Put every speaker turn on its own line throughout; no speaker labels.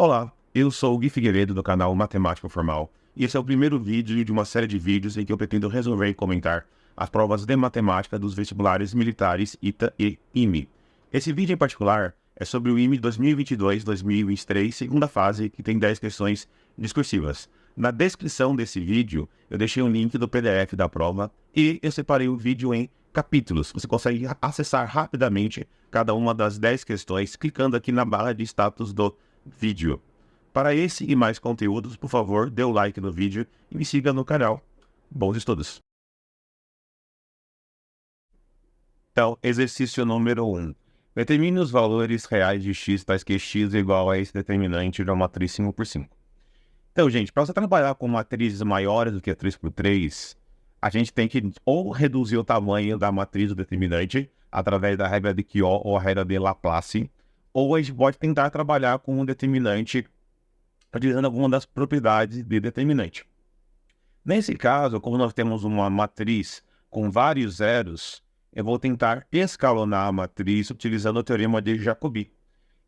Olá, eu sou o Gui Figueiredo do canal Matemática Formal e esse é o primeiro vídeo de uma série de vídeos em que eu pretendo resolver e comentar as provas de matemática dos vestibulares militares ITA e IME. Esse vídeo em particular é sobre o IME 2022-2023, segunda fase, que tem 10 questões discursivas. Na descrição desse vídeo eu deixei um link do PDF da prova e eu separei o vídeo em capítulos. Você consegue acessar rapidamente cada uma das 10 questões clicando aqui na barra de status do vídeo. Para esse e mais conteúdos, por favor, dê o like no vídeo e me siga no canal. Bons estudos! Então, exercício número 1. Determine os valores reais de x, tais que x é igual a esse determinante de uma matriz 5x5. Então, gente, para você trabalhar com matrizes maiores do que 3x3, a gente tem que ou reduzir o tamanho da matriz do determinante através da regra de Quiot ou a regra de Laplace, ou a gente pode tentar trabalhar com um determinante utilizando alguma das propriedades de determinante. Nesse caso, como nós temos uma matriz com vários zeros, eu vou tentar escalonar a matriz utilizando o teorema de Jacobi.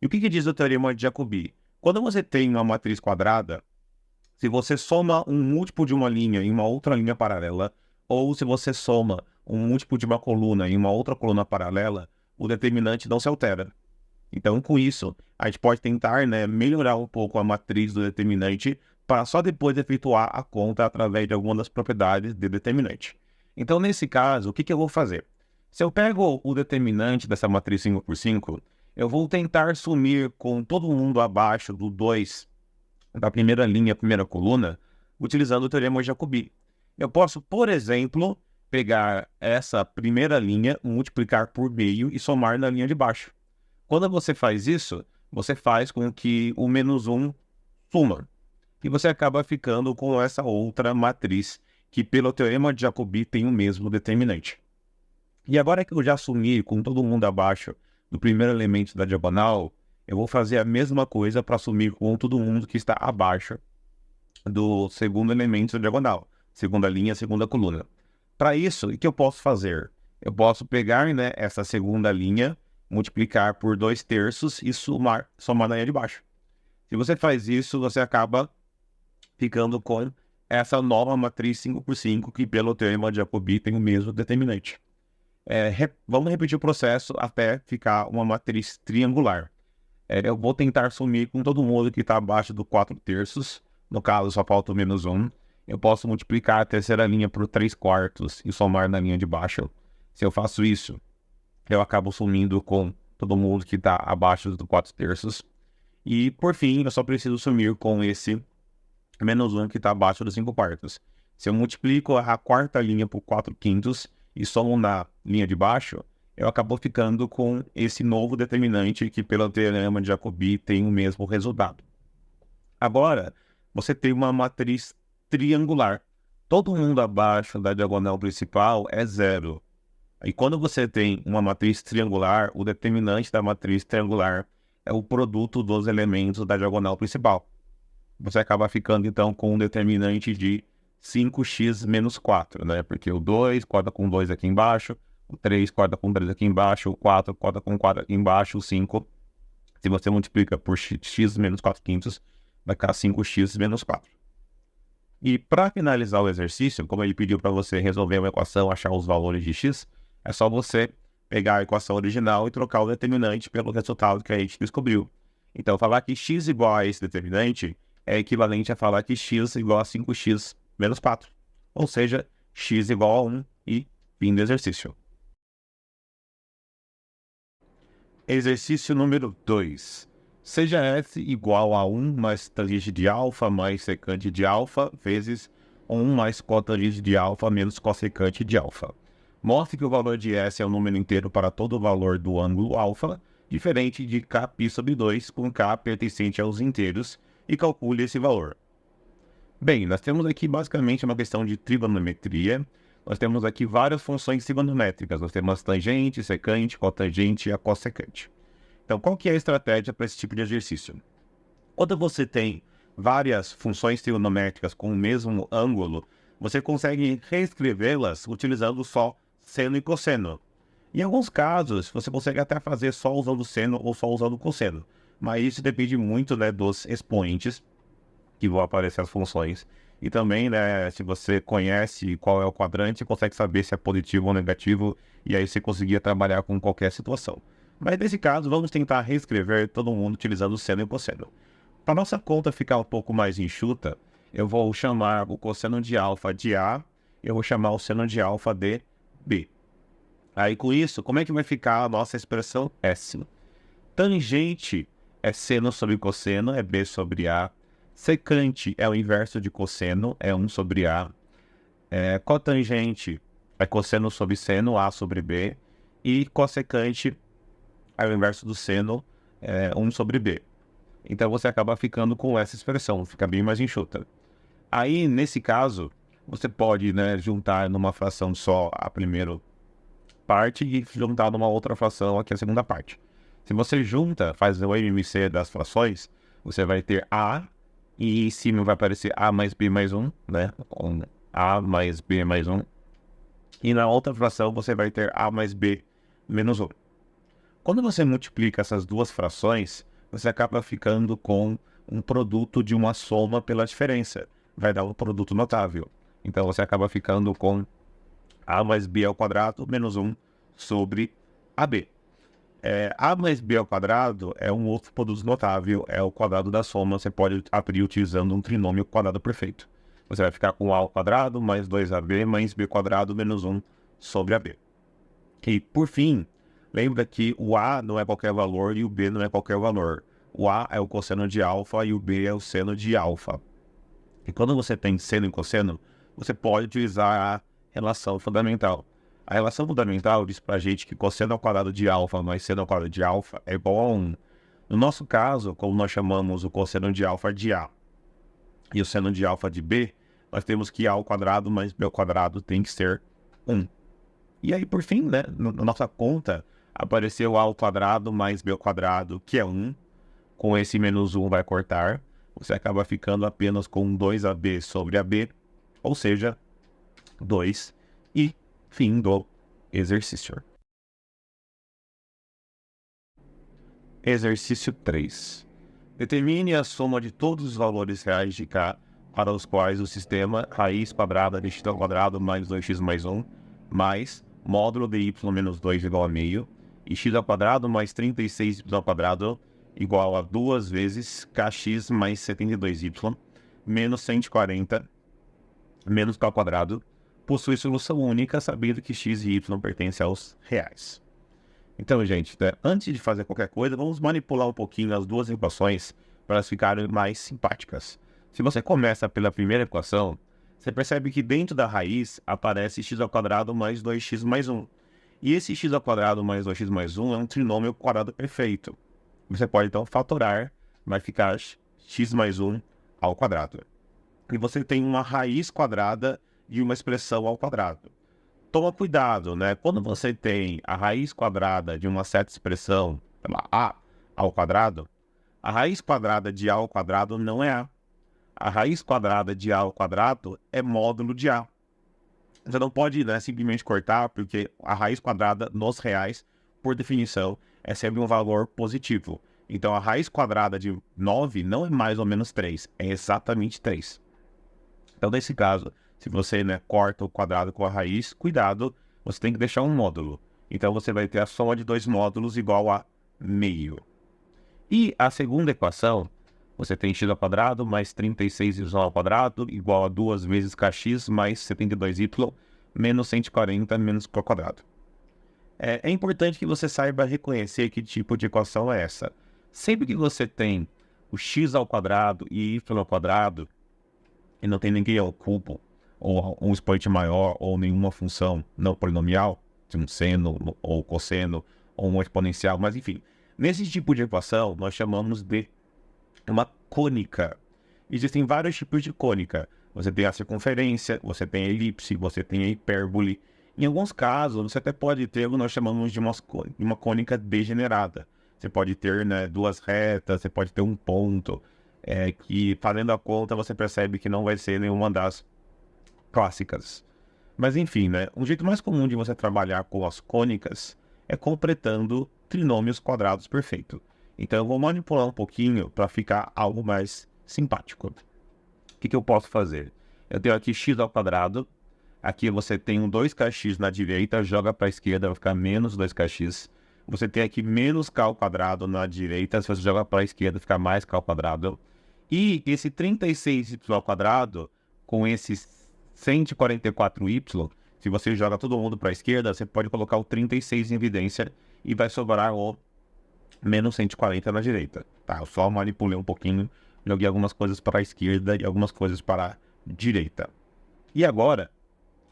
E o que diz o teorema de Jacobi? Quando você tem uma matriz quadrada, se você soma um múltiplo de uma linha em uma outra linha paralela, ou se você soma um múltiplo de uma coluna em uma outra coluna paralela, o determinante não se altera. Então, com isso, a gente pode tentar, melhorar um pouco a matriz do determinante para só depois efetuar a conta através de algumas das propriedades de determinante. Então, nesse caso, o que eu vou fazer? Se eu pego o determinante dessa matriz 5x5, eu vou tentar sumir com todo mundo abaixo do 2 da primeira linha, primeira coluna, utilizando o teorema de Jacobi. Eu posso, por exemplo, pegar essa primeira linha, multiplicar por meio e somar na linha de baixo. Quando você faz isso, você faz com que o menos 1 suma. E você acaba ficando com essa outra matriz, que pelo teorema de Jacobi tem o mesmo determinante. E agora que eu já sumi com todo mundo abaixo do primeiro elemento da diagonal, eu vou fazer a mesma coisa para sumir com todo mundo que está abaixo do segundo elemento da diagonal. Segunda linha, segunda coluna. Para isso, o que eu posso fazer? Eu posso pegar, essa segunda linha, multiplicar por 2/3 e somar na linha de baixo. Se você faz isso, você acaba ficando com essa nova matriz 5x5, que pelo teorema de Jacobi tem o mesmo determinante. Vamos repetir o processo até ficar uma matriz triangular. Eu vou tentar sumir com todo mundo que está abaixo do 4/3. No caso, só falta o menos 1. Eu posso multiplicar a terceira linha por 3/4 e somar na linha de baixo. Se eu faço isso, eu acabo sumindo com todo mundo que está abaixo do 4/3. E, por fim, eu só preciso sumir com esse menos 1 que está abaixo dos 5/4. Se eu multiplico a quarta linha por 4/5 e somo na linha de baixo, eu acabo ficando com esse novo determinante que, pelo teorema de Jacobi, tem o mesmo resultado. Agora, você tem uma matriz triangular. Todo mundo abaixo da diagonal principal é zero. E quando você tem uma matriz triangular, o determinante da matriz triangular é o produto dos elementos da diagonal principal. Você acaba ficando, então, com um determinante de 5x menos 4, Porque o 2 corta com 2 aqui embaixo, o 3 corta com 3 aqui embaixo, o 4 corta com 4 aqui embaixo, o 5, se você multiplica por x menos 4/5, vai ficar 5x menos 4. E para finalizar o exercício, como ele pediu para você resolver uma equação, achar os valores de x, é só você pegar a equação original e trocar o determinante pelo resultado que a gente descobriu. Então, falar que x igual a esse determinante é equivalente a falar que x igual a 5x menos 4. Ou seja, x igual a 1 e fim do exercício. Exercício número 2. Seja f igual a 1 mais tangente de alfa mais secante de alfa vezes 1 mais cotangente de alfa menos cossecante de alfa. Mostre que o valor de S é um número inteiro para todo o valor do ângulo alfa, diferente de Kπ sobre 2, com K pertencente aos inteiros, e calcule esse valor. Bem, nós temos aqui basicamente uma questão de trigonometria. Nós temos aqui várias funções trigonométricas. Nós temos tangente, secante, cotangente e a cossecante. Então, qual que é a estratégia para esse tipo de exercício? Quando você tem várias funções trigonométricas com o mesmo ângulo, você consegue reescrevê-las utilizando só seno e cosseno. Em alguns casos, você consegue até fazer só usando seno ou só usando cosseno. mas isso depende muito, né, dos expoentes que vão aparecer as funções. E também, né, se você conhece qual é o quadrante, você consegue saber se é positivo ou negativo, e aí você conseguia trabalhar com qualquer situação. Mas nesse caso, vamos tentar reescrever todo mundo utilizando seno e cosseno. Para nossa conta ficar um pouco mais enxuta, eu vou chamar o cosseno de alfa de A, eu vou chamar o seno de alfa de B. Aí com isso, como é que vai ficar a nossa expressão S? Tangente é seno sobre cosseno, é B sobre A. Secante é o inverso de cosseno, é 1 sobre A. Cotangente é cosseno sobre seno, A sobre B. E cossecante é o inverso do seno, 1 sobre B. Então você acaba ficando com essa expressão, fica bem mais enxuta. Aí, nesse caso, você pode, né, juntar numa fração só a primeira parte e juntar numa outra fração aqui a segunda parte. Se você junta, faz o MMC das frações, você vai ter A, e em cima vai aparecer A mais B mais 1, né? A mais B mais 1. E na outra fração você vai ter A mais B menos 1. Quando você multiplica essas duas frações, você acaba ficando com um produto de uma soma pela diferença. Vai dar um produto notável. Então você acaba ficando com A mais B ao quadrado menos 1 sobre AB. A mais B ao quadrado é um outro produto notável, é o quadrado da soma. Você pode abrir utilizando um trinômio quadrado perfeito. Você vai ficar com A ao quadrado mais 2AB mais B quadrado menos 1 sobre AB. E por fim, lembra que o A não é qualquer valor e o B não é qualquer valor. O A é o cosseno de alfa e o B é o seno de alfa. E quando você tem seno e cosseno, você pode utilizar a relação fundamental. A relação fundamental diz pra gente que cosseno ao quadrado de alfa mais seno ao quadrado de alfa é igual a 1. No nosso caso, como nós chamamos o cosseno de alfa de A e o seno de alfa de B, nós temos que A ao quadrado mais B ao quadrado tem que ser 1. E aí, por fim, né, na nossa conta, apareceu A ao quadrado mais B ao quadrado, que é 1. Com esse menos 1 vai cortar. Você acaba ficando apenas com 2AB sobre AB, ou seja, 2. E fim do exercício. Exercício 3. Determine a soma de todos os valores reais de K para os quais o sistema raiz quadrada de x ao quadrado mais 2x mais 1 mais módulo de y menos 2 igual a meio e x ao quadrado mais 36y ao quadrado igual a 2 vezes kx mais 72y menos 140 menos k ao quadrado possui solução única, sabendo que x e y pertencem aos reais. Então, gente, né, antes de fazer qualquer coisa, vamos manipular um pouquinho as duas equações para elas ficarem mais simpáticas. Se você começa pela primeira equação, você percebe que dentro da raiz aparece x ao quadrado mais 2x mais 1. E esse x ao quadrado mais 2x mais 1 é um trinômio quadrado perfeito. Você pode, então, fatorar, vai ficar x mais 1 ao quadrado. E você tem uma raiz quadrada e uma expressão ao quadrado. Toma cuidado, né? Quando você tem a raiz quadrada de uma certa expressão, a ao quadrado, a raiz quadrada de a ao quadrado não é a. A raiz quadrada de a ao quadrado é módulo de a. Você não pode, né, simplesmente cortar, porque a raiz quadrada nos reais, por definição, é sempre um valor positivo. Então a raiz quadrada de 9 não é mais ou menos 3, é exatamente 3. Então, nesse caso, se você, né, corta o quadrado com a raiz, cuidado, você tem que deixar um módulo. Então, você vai ter a soma de dois módulos igual a meio. E a segunda equação, você tem x ao quadrado mais 36y ao quadrado igual a 2 vezes kx mais 72y menos 140 menos k ao quadrado. É importante que você saiba reconhecer que tipo de equação é essa. Sempre que você tem o x ao quadrado e y ao quadrado, e não tem ninguém ocupa, ou um expoente maior, ou nenhuma função não polinomial, um seno, ou cosseno, ou um exponencial, mas enfim. Nesse tipo de equação, nós chamamos de uma cônica. Existem vários tipos de cônica. Você tem a circunferência, você tem a elipse, você tem a hipérbole. Em alguns casos, você até pode ter o que nós chamamos de uma cônica degenerada. Você pode ter, né, duas retas, você pode ter um ponto, que fazendo a conta você percebe que não vai ser nenhuma das clássicas. Mas enfim, né, um jeito mais comum de você trabalhar com as cônicas é completando trinômios quadrados perfeitos. Então eu vou manipular um pouquinho para ficar algo mais simpático. O que eu posso fazer? Eu tenho aqui x ao quadrado. Aqui você tem um 2kx na direita, joga para a esquerda, vai ficar menos 2kx. Você tem aqui menos k ao quadrado na direita, se você joga para a esquerda, fica mais k ao quadrado. E esse 36y ao quadrado, com esse 144y, se você joga todo mundo para a esquerda, você pode colocar o 36 em evidência e vai sobrar o menos 140 na direita. Tá? Eu só manipulei um pouquinho, joguei algumas coisas para a esquerda e algumas coisas para a direita. E agora,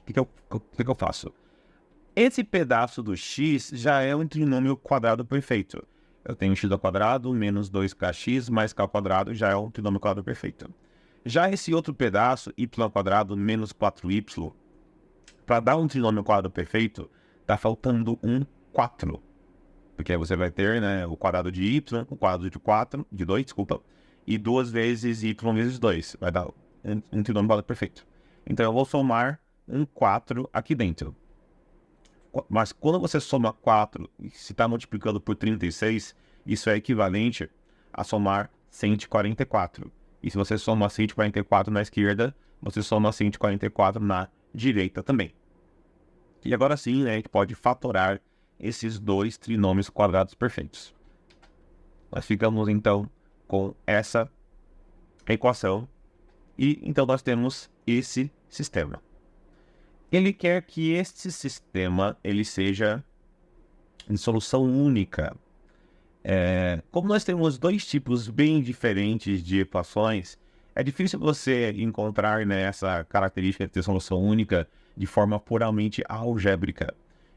o que eu faço? Esse pedaço do x já é um trinômio quadrado perfeito. Eu tenho x ao quadrado menos 2kx mais k ao quadrado, já é um trinômio quadrado perfeito. Já esse outro pedaço, y ao quadrado menos 4y, para dar um trinômio quadrado perfeito, está faltando um 4. Porque aí você vai ter, né, o quadrado de y, o quadrado de 2, desculpa, e 2 vezes y vezes 2. Vai dar um trinômio quadrado perfeito. Então eu vou somar um 4 aqui dentro. Mas quando você soma 4 e se está multiplicando por 36, isso é equivalente a somar 144. E se você soma 144 na esquerda, você soma 144 na direita também. E agora sim, né, a gente pode fatorar esses dois trinômios quadrados perfeitos. Nós ficamos então com essa equação e então nós temos esse sistema. Ele quer que este sistema ele seja em solução única. Como nós temos dois tipos bem diferentes de equações, é difícil você encontrar, né, essa característica de ter solução única de forma puramente algébrica.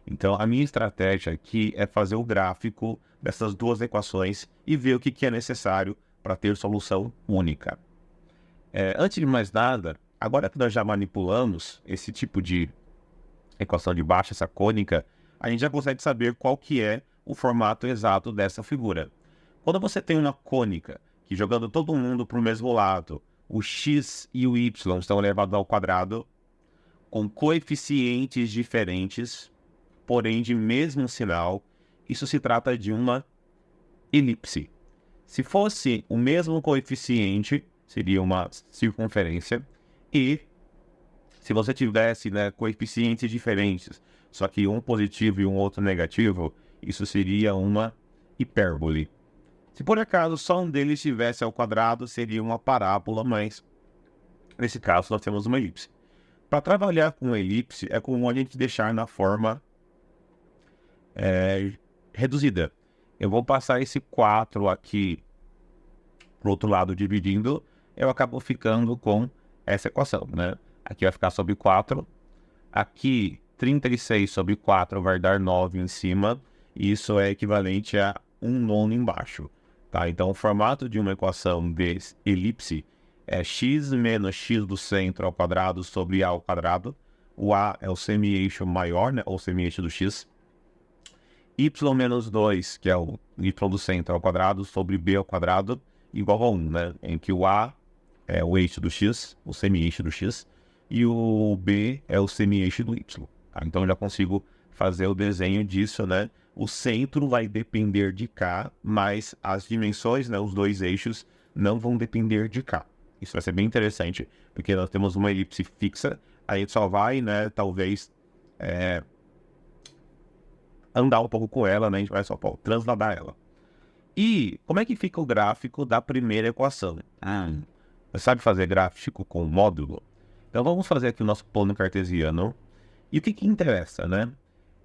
Então, a minha estratégia aqui é fazer o gráfico dessas duas equações e ver o que é necessário para ter solução única. Antes de mais nada, agora que nós já manipulamos esse tipo de equação de baixo, essa cônica, a gente já consegue saber qual que é o formato exato dessa figura. Quando você tem uma cônica, que jogando todo mundo para o mesmo lado, o x e o y estão elevados ao quadrado, com coeficientes diferentes, porém de mesmo sinal, isso se trata de uma elipse. Se fosse o mesmo coeficiente, seria uma circunferência, e se você tivesse, né, coeficientes diferentes, só que um positivo e um outro negativo, isso seria uma hipérbole. Se por acaso só um deles estivesse ao quadrado, seria uma parábola, mas nesse caso nós temos uma elipse. Para trabalhar com elipse, é comum a gente deixar na forma reduzida. Eu vou passar esse 4 aqui para o outro lado dividindo, eu acabo ficando com essa equação, né? Aqui vai ficar sobre 4, aqui 36 sobre 4 vai dar 9 em cima, e isso é equivalente a 1/9 embaixo, tá? Então o formato de uma equação de elipse é x menos x do centro ao quadrado sobre a ao quadrado, o a é o semi-eixo maior, né, ou semi-eixo do x, y menos 2, que é o y do centro ao quadrado, sobre b ao quadrado, igual a 1, né? Em que o a é o eixo do x, o semi-eixo do x, e o b é o semi-eixo do y. Tá? Então eu já consigo fazer o desenho disso, né? O centro vai depender de k, mas as dimensões, né, os dois eixos, não vão depender de k. Isso vai ser bem interessante, porque nós temos uma elipse fixa, a gente só vai, né, talvez andar um pouco com ela, né? A gente vai só transladar ela. E como é que fica o gráfico da primeira equação? Você sabe fazer gráfico com módulo? Então vamos fazer aqui o nosso plano cartesiano. E o que interessa, né?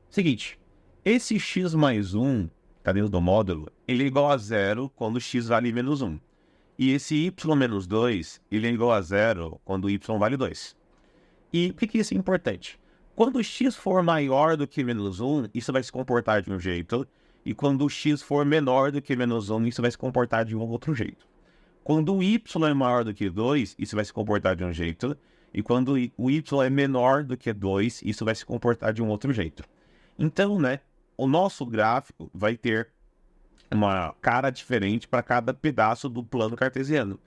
Seguinte, esse x mais 1, tá dentro do módulo, ele é igual a 0 quando x vale menos 1. E esse y menos 2, ele é igual a 0 quando y vale 2. E por que isso é importante? Quando x for maior do que menos 1, isso vai se comportar de um jeito. E quando o x for menor do que menos 1, isso vai se comportar de um outro jeito. Quando o y é maior do que 2, isso vai se comportar de um jeito. E quando o y é menor do que 2, isso vai se comportar de um outro jeito. Então, né, o nosso gráfico vai ter uma cara diferente para cada pedaço do plano cartesiano.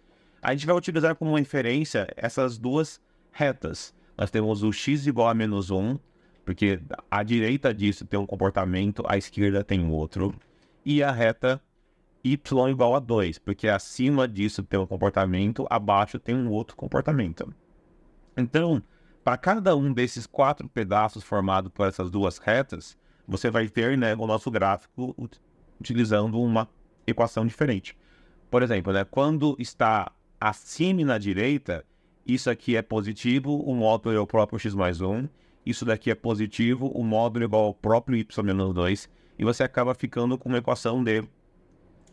A gente vai utilizar como referência essas duas retas. Nós temos o x igual a menos 1, porque a direita disso tem um comportamento, a esquerda tem outro. E a reta y igual a 2, porque acima disso tem um comportamento, abaixo tem um outro comportamento. Então, para cada um desses 4 pedaços formados por essas duas retas, você vai ter, né, o nosso gráfico utilizando uma equação diferente. Por exemplo, né, quando está acima e na direita, isso aqui é positivo, o módulo é o próprio x mais 1. Isso daqui é positivo, o módulo é igual ao próprio y menos 2. E você acaba ficando com uma equação de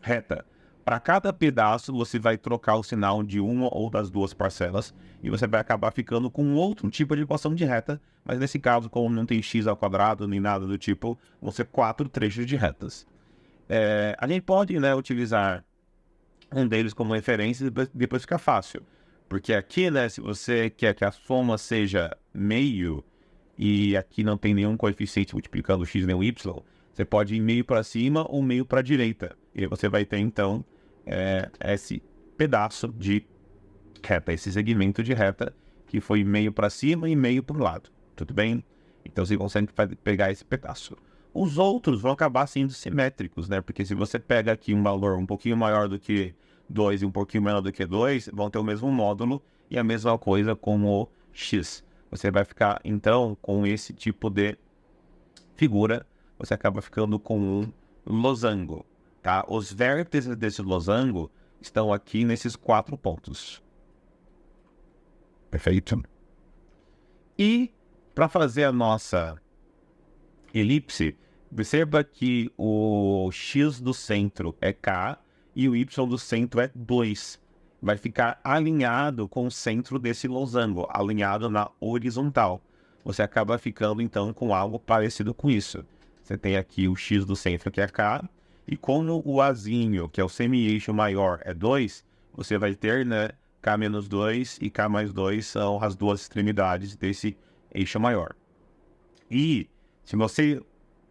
reta. Para cada pedaço, você vai trocar o sinal de uma ou das duas parcelas e você vai acabar ficando com outro tipo de equação de reta, mas nesse caso, como não tem x ao quadrado nem nada do tipo, vão ser 4 trechos de retas. A gente pode, né, utilizar um deles como referência e depois fica fácil. Porque aqui, né, se você quer que a soma seja meio e aqui não tem nenhum coeficiente multiplicando x nem o y, você pode ir meio para cima ou meio para a direita. E aí você vai ter, então, esse pedaço de reta, esse segmento de reta que foi meio para cima e meio para o lado. Tudo bem? Então você consegue pegar esse pedaço. Os outros vão acabar sendo simétricos, né? Porque se você pega aqui um valor um pouquinho maior do que 2 e um pouquinho menor do que 2, vão ter o mesmo módulo e a mesma coisa com o x. Você vai ficar, então, com esse tipo de figura, você acaba ficando com um losango, tá? Os vértices desse losango estão aqui nesses 4 pontos. Perfeito? E para fazer a nossa elipse, observa que o x do centro é k e o y do centro é 2. Vai ficar alinhado com o centro desse losango, alinhado na horizontal. Você acaba ficando, então, com algo parecido com isso. Você tem aqui o x do centro, que é k, e como o azinho, que é o semi-eixo maior, é 2, você vai ter, né, k menos 2 e k mais 2 são as duas extremidades desse eixo maior. E se você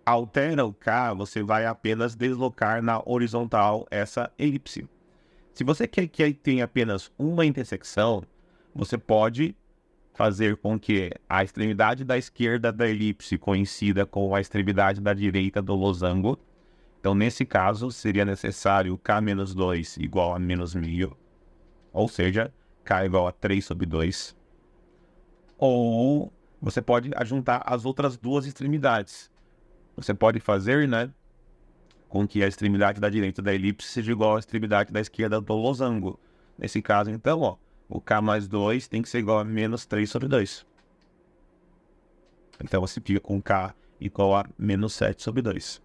altera o k, você vai apenas deslocar na horizontal essa elipse. Se você quer que tenha apenas uma intersecção, você pode fazer com que a extremidade da esquerda da elipse coincida com a extremidade da direita do losango. Então, nesse caso, seria necessário k menos 2 igual a menos 1.000, ou seja, k igual a 3 sobre 2. Ou você pode ajuntar as outras duas extremidades. Você pode fazer, né, com que a extremidade da direita da elipse seja igual à extremidade da esquerda do losango. Nesse caso, então, ó, o k mais 2 tem que ser igual a menos 3 sobre 2. Então você fica com k igual a menos 7 sobre 2.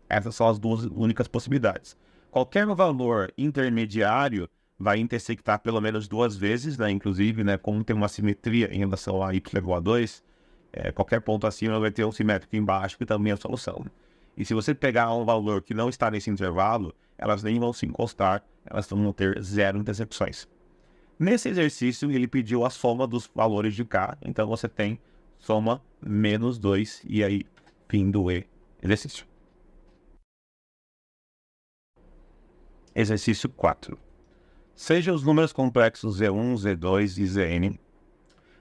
Essas são as duas únicas possibilidades. Qualquer valor intermediário vai intersectar pelo menos 2 vezes, né? Inclusive, né, como tem uma simetria em relação a y igual a 2, qualquer ponto acima vai ter um simétrico embaixo, que também é a solução. E se você pegar um valor que não está nesse intervalo, elas nem vão se encostar, elas vão ter 0 intersecções. Nesse exercício, ele pediu a soma dos valores de k, então você tem soma menos 2, e aí, fim do exercício. Exercício 4. Seja os números complexos Z1, Z2 e Zn,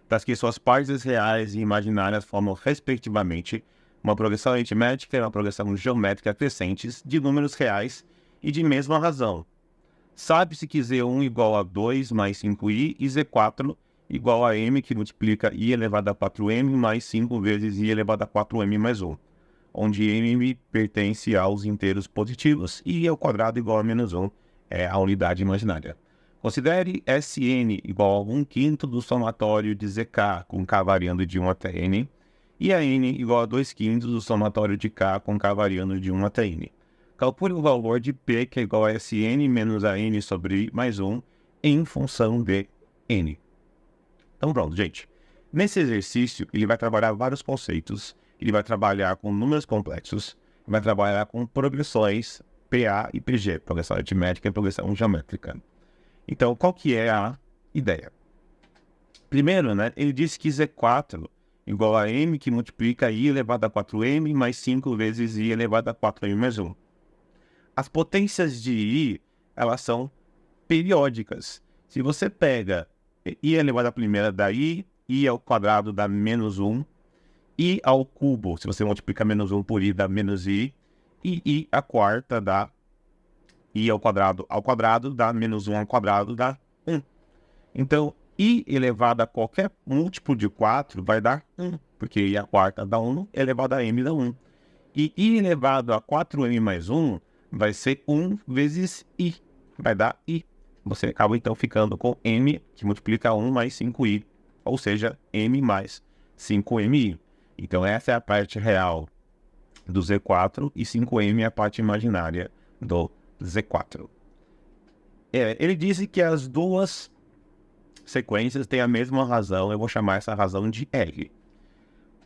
das que suas partes reais e imaginárias formam, respectivamente, uma progressão aritmética e uma progressão geométrica crescentes de números reais e de mesma razão. Sabe-se que Z1 igual a 2 mais 5i e Z4 igual a m, que multiplica i elevado a 4m mais 5 vezes i elevado a 4m mais 1, onde m pertence aos inteiros positivos e i ao quadrado igual a menos 1 é a unidade imaginária. Considere Sn igual a 1/5 do somatório de Zk, com k variando de 1 até n, e a n igual a 2/5 do somatório de k, com k variando de 1 até n. Calcule o valor de P, que é igual a Sn menos a n sobre i mais 1, em função de n. Então pronto, gente. Nesse exercício, ele vai trabalhar vários conceitos. Ele vai trabalhar com números complexos, vai trabalhar com progressões PA e PG, progressão aritmética e progressão geométrica. Então, qual que é a ideia? Primeiro, né, ele disse que Z4 igual a m, que multiplica i elevado a 4m mais 5 vezes i elevado a 4m mais 1. As potências de i, elas são periódicas. Se você pega i elevado à primeira dá i ao quadrado dá menos 1, i ao cubo, se você multiplica menos 1 por i, dá menos i à quarta dá i ao quadrado dá menos 1 ao quadrado dá 1. Então, i elevado a qualquer múltiplo de 4 vai dar 1, porque i a quarta dá 1, elevado a m dá 1. E i elevado a 4m mais 1 vai ser 1 vezes i, vai dar i. Você acaba então ficando com m, que multiplica 1 mais 5i, ou seja, m mais 5mi. Então essa é a parte real do Z4 e 5m é a parte imaginária do Z4. Ele disse que as duas sequências têm a mesma razão, eu vou chamar essa razão de R.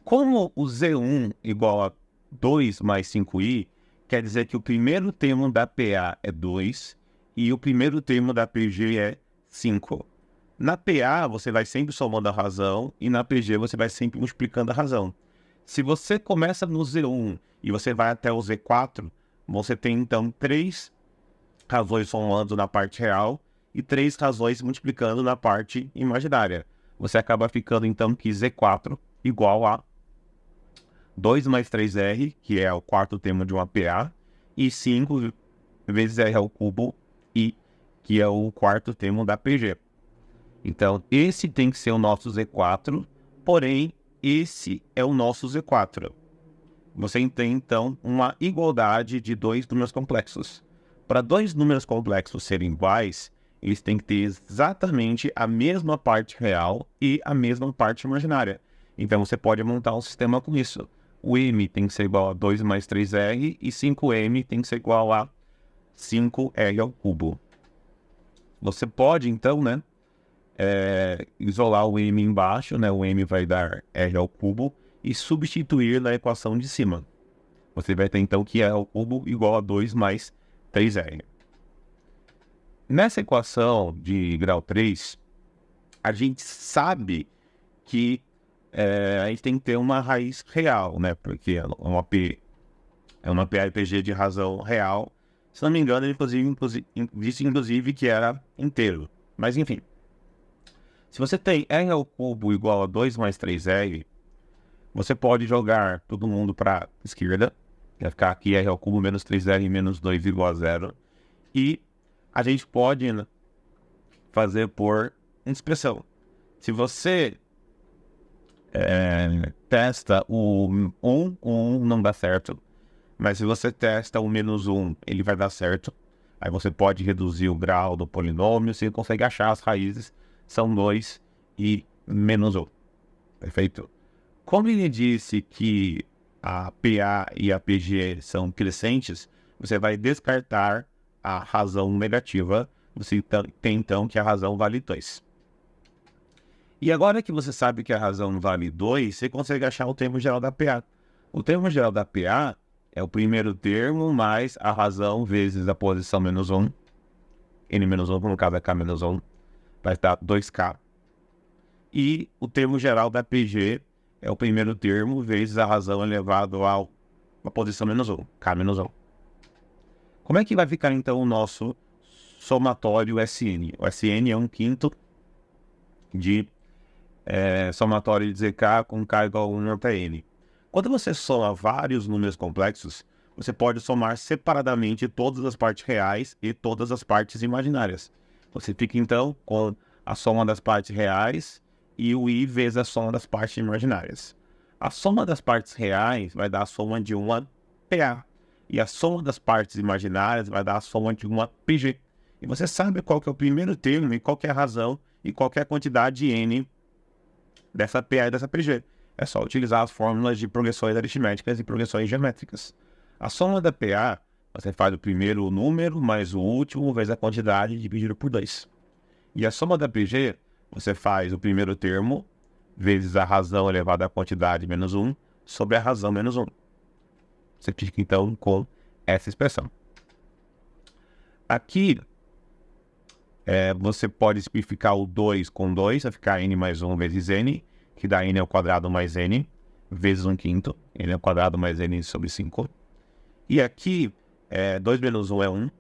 Como o Z1 igual a 2 mais 5i, quer dizer que o primeiro termo da PA é 2 e o primeiro termo da PG é 5. Na PA você vai sempre somando a razão e na PG você vai sempre multiplicando a razão. Se você começa no Z1 e você vai até o Z4, você tem então 3 razões somando na parte real e 3 razões multiplicando na parte imaginária. Você acaba ficando então que Z4 igual a 2 mais 3R, que é o quarto termo de uma PA, e 5 vezes R ao cubo, I, que é o quarto termo da PG. Então, esse tem que ser o nosso Z4, porém, esse é o nosso Z4. Você tem, então, uma igualdade de dois números complexos. Para dois números complexos serem iguais, eles têm que ter exatamente a mesma parte real e a mesma parte imaginária. Então, você pode montar um sistema com isso. O m tem que ser igual a 2 mais 3r e 5m tem que ser igual a 5r ao cubo. Você pode, então, isolar o m embaixo, o m vai dar r ao cubo, e substituir na equação de cima. Você vai ter, então, que r ao cubo igual a 2 mais 3r. Nessa equação de grau 3, a gente sabe que a gente tem que ter uma raiz real, porque é uma PA/PG de razão real. Se não me engano, ele disse inclusive que era inteiro. Mas enfim. Se você tem r ao cubo igual a 2 mais 3r, você pode jogar todo mundo para a esquerda. Vai ficar aqui r ao cubo menos 3r menos 2 igual a 0. E a gente pode fazer por expressão. Se você testa o 1 não dá certo. Mas se você testa o menos 1, ele vai dar certo. Aí você pode reduzir o grau do polinômio, você consegue achar as raízes. São 2 e menos 1. Perfeito? Como ele disse que a PA e a PG são crescentes, você vai descartar a razão negativa. Você tem então que a razão vale 2. E agora que você sabe que a razão vale 2, você consegue achar o termo geral da PA. O termo geral da PA é o primeiro termo mais a razão vezes a posição menos 1. N menos 1, no caso é K menos 1, vai dar 2K. E o termo geral da PG é o primeiro termo vezes a razão elevado a posição menos 1, K menos 1. Como é que vai ficar então o nosso somatório SN? O SN é 1/5 de somatório de ZK com K igual a 1 até N. Quando você soma vários números complexos, você pode somar separadamente todas as partes reais e todas as partes imaginárias. Você fica então com a soma das partes reais e o i vezes a soma das partes imaginárias. A soma das partes reais vai dar a soma de uma PA. E a soma das partes imaginárias vai dar a soma de uma PG. E você sabe qual que é o primeiro termo e qual que é a razão e qual que é a quantidade de N dessa PA e dessa PG. É só utilizar as fórmulas de progressões aritméticas e progressões geométricas. A soma da PA, você faz o primeiro número mais o último vezes a quantidade dividido por 2. E a soma da PG, você faz o primeiro termo vezes a razão elevada à quantidade menos 1 sobre a razão menos 1. Você fica então com essa expressão. Aqui, você pode simplificar o 2 com 2, vai ficar n mais 1 vezes n, que dá n ao quadrado mais n, vezes 1/5, n ao quadrado mais n sobre 5. E aqui, 2 menos 1 é 1.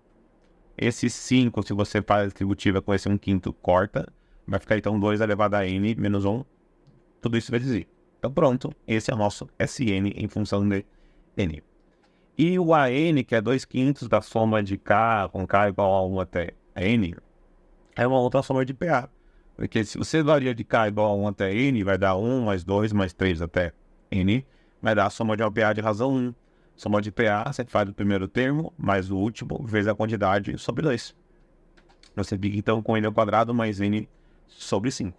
Esse 5, se você faz a distributiva com esse 1/5, corta. Vai ficar então 2 elevado a n menos 1. Tudo isso vezes i. Então pronto, esse é o nosso SN em função de n. E o AN, que é 2/5 da soma de K com K igual a 1 até N, é uma outra soma de PA. Porque se você varia de K igual a 1 até N, vai dar 1 mais 2 mais 3 até N, vai dar a soma de PA de razão 1. Soma de PA, você faz o primeiro termo, mais o último, vezes a quantidade sobre 2. Você fica então com N ao quadrado mais N sobre 5.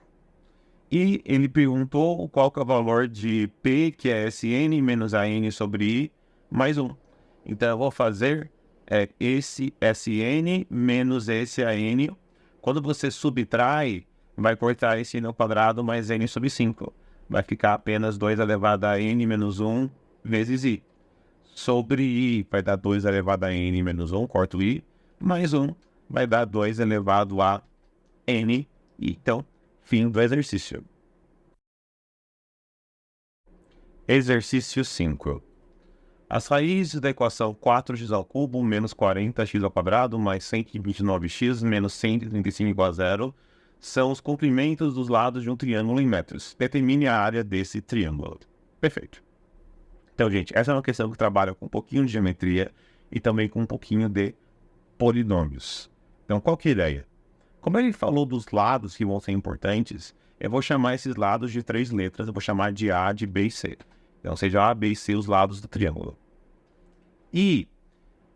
E ele perguntou qual que é o valor de P, que é Sn, menos AN sobre I, mais 1. Então eu vou fazer esse Sn menos esse AN. Quando você subtrai, vai cortar esse N ao quadrado mais N sobre 5. Vai ficar apenas 2 elevado a N menos 1 vezes I. Sobre I vai dar 2 elevado a N menos 1, corto I, mais 1 vai dar 2 elevado a N. Então, fim do exercício. Exercício 5. As raízes da equação 4x ao cubo menos 40x ao quadrado mais 129x menos 135 igual a zero são os comprimentos dos lados de um triângulo em metros. Determine a área desse triângulo. Perfeito. Então, gente, essa é uma questão que trabalha com um pouquinho de geometria e também com um pouquinho de polinômios. Então, qual que é a ideia? Como ele falou dos lados que vão ser importantes, eu vou chamar esses lados de 3 letras, eu vou chamar de A, de B e C. Então, seja A, B e C os lados do triângulo. E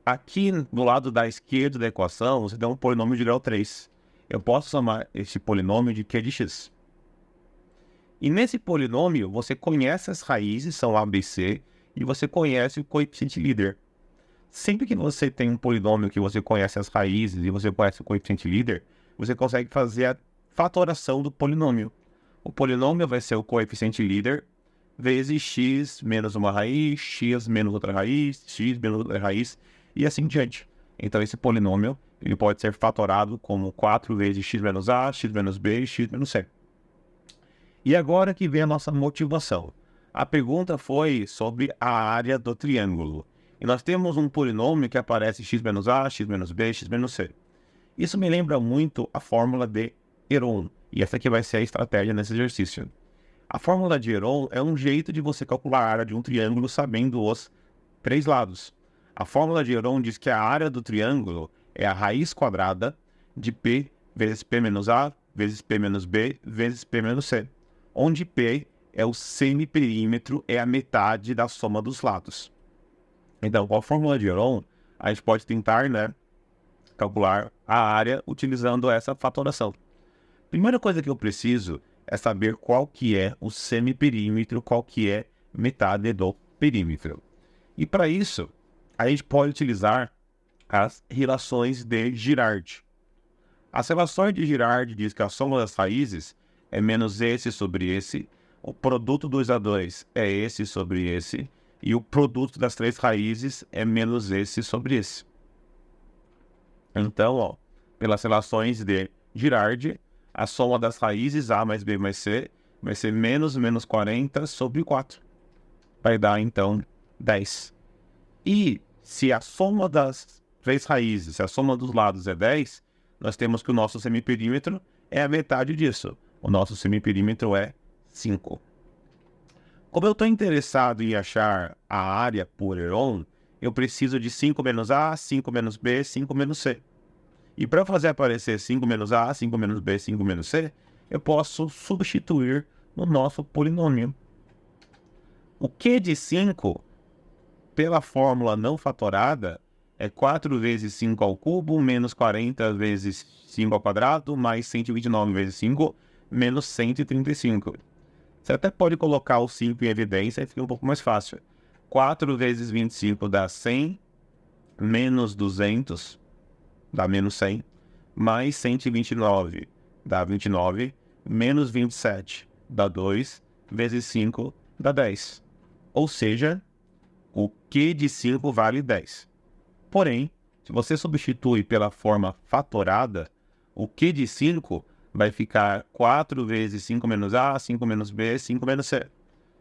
aqui do lado da esquerda da equação, você tem um polinômio de grau 3. Eu posso chamar esse polinômio de Q de x. E nesse polinômio, você conhece as raízes, são A, B e C, e você conhece o coeficiente líder. Sempre que você tem um polinômio que você conhece as raízes e você conhece o coeficiente líder, você consegue fazer a fatoração do polinômio. O polinômio vai ser o coeficiente líder vezes x menos uma raiz, x menos outra raiz, x menos outra raiz, e assim diante. Então esse polinômio ele pode ser fatorado como 4 vezes x menos a, x menos b e x menos c. E agora que vem a nossa motivação. A pergunta foi sobre a área do triângulo. E nós temos um polinômio que aparece x menos a, x menos b, x menos c. Isso me lembra muito a fórmula de Heron. E essa aqui vai ser a estratégia nesse exercício. A fórmula de Heron é um jeito de você calcular a área de um triângulo sabendo os 3 lados. A fórmula de Heron diz que a área do triângulo é a raiz quadrada de P vezes P menos A vezes P menos B vezes P menos C, onde P é o semiperímetro, é a metade da soma dos lados. Então, com a fórmula de Heron, a gente pode tentar, calcular a área utilizando essa fatoração. Primeira coisa que eu preciso é saber qual que é o semiperímetro, qual que é metade do perímetro. E para isso, a gente pode utilizar as relações de Girard. As relações de Girard diz que a soma das raízes é menos esse sobre esse, o produto 2 a 2 é esse sobre esse, e o produto das 3 raízes é menos esse sobre esse. Então, pelas relações de Girard, a soma das raízes A mais B mais C vai ser menos 40 sobre 4. Vai dar, então, 10. E se a soma das 3 raízes, se a soma dos lados é 10, nós temos que o nosso semiperímetro é a metade disso. O nosso semiperímetro é 5. Como eu estou interessado em achar a área por Heron, eu preciso de 5 menos A, 5 menos B, 5 menos C. E para fazer aparecer 5 menos A, 5 menos B, 5 menos C, eu posso substituir no nosso polinômio. O Q de 5, pela fórmula não fatorada, é 4 vezes 5 ao cubo, menos 40 vezes 5 ao quadrado, mais 129 vezes 5, menos 135. Você até pode colocar o 5 em evidência e fica um pouco mais fácil. 4 vezes 25 dá 100, menos 200 dá menos 100, mais 129 dá 29, menos 27 dá 2, vezes 5 dá 10. Ou seja, o Q de 5 vale 10. Porém, se você substitui pela forma fatorada, o Q de 5 vai ficar 4 vezes 5 menos A, 5 menos B, 5 menos C.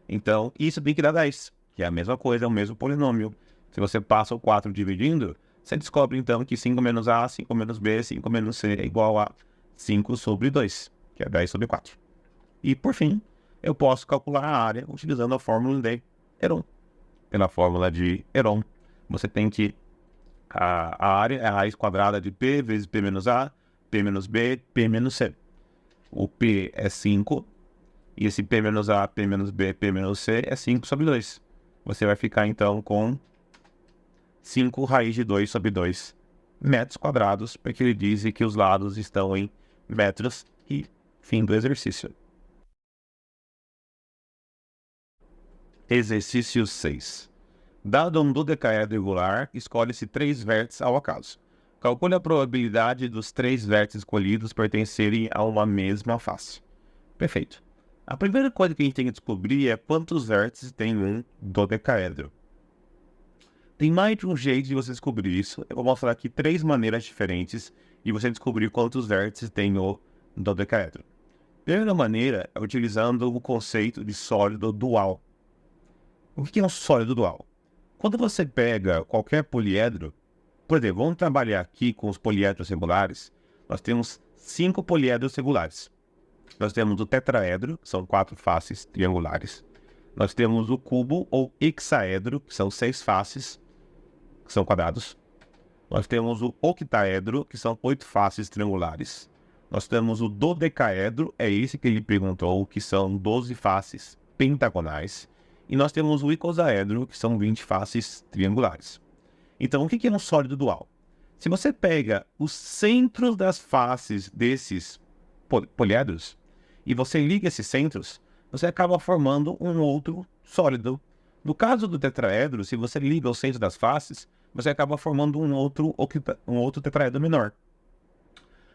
Então, isso tem que dar 10, que é a mesma coisa, é o mesmo polinômio. Se você passa o 4 dividindo, você descobre então que 5 menos A, 5 menos B, 5 menos C é igual a 5 sobre 2, que é 10 sobre 4. E, por fim, eu posso calcular a área utilizando a fórmula de Heron. Pela fórmula de Heron, você tem que a área é a raiz quadrada de P vezes P menos A, P menos B, P menos C. O P é 5, e esse P menos A, P menos B, P menos C é 5 sobre 2. Você vai ficar, então, com 5 raiz de 2 sobre 2 metros quadrados, porque ele diz que os lados estão em metros e fim do exercício. Exercício 6. Dado um dodecaedro regular, escolhe-se 3 vértices ao acaso. Calcule a probabilidade dos 3 vértices escolhidos pertencerem a uma mesma face. Perfeito. A primeira coisa que a gente tem que descobrir é quantos vértices tem um dodecaedro. Tem mais de um jeito de você descobrir isso. Eu vou mostrar aqui 3 maneiras diferentes de você descobrir quantos vértices tem o dodecaedro. A primeira maneira é utilizando o conceito de sólido dual. O que é um sólido dual? Quando você pega qualquer poliedro, por exemplo, vamos trabalhar aqui com os poliedros regulares, nós temos 5 poliedros regulares. Nós temos o tetraedro, que são 4 faces triangulares. Nós temos o cubo ou hexaedro, que são 6 faces, que são quadrados. Nós temos o octaedro, que são 8 faces triangulares. Nós temos o dodecaedro, é esse que ele perguntou, que são 12 faces pentagonais. E nós temos o icosaedro, que são 20 faces triangulares. Então, o que é um sólido dual? Se você pega os centros das faces desses poliedros e você liga esses centros, você acaba formando um outro sólido. No caso do tetraedro, se você liga os centros das faces, você acaba formando um outro tetraedro menor.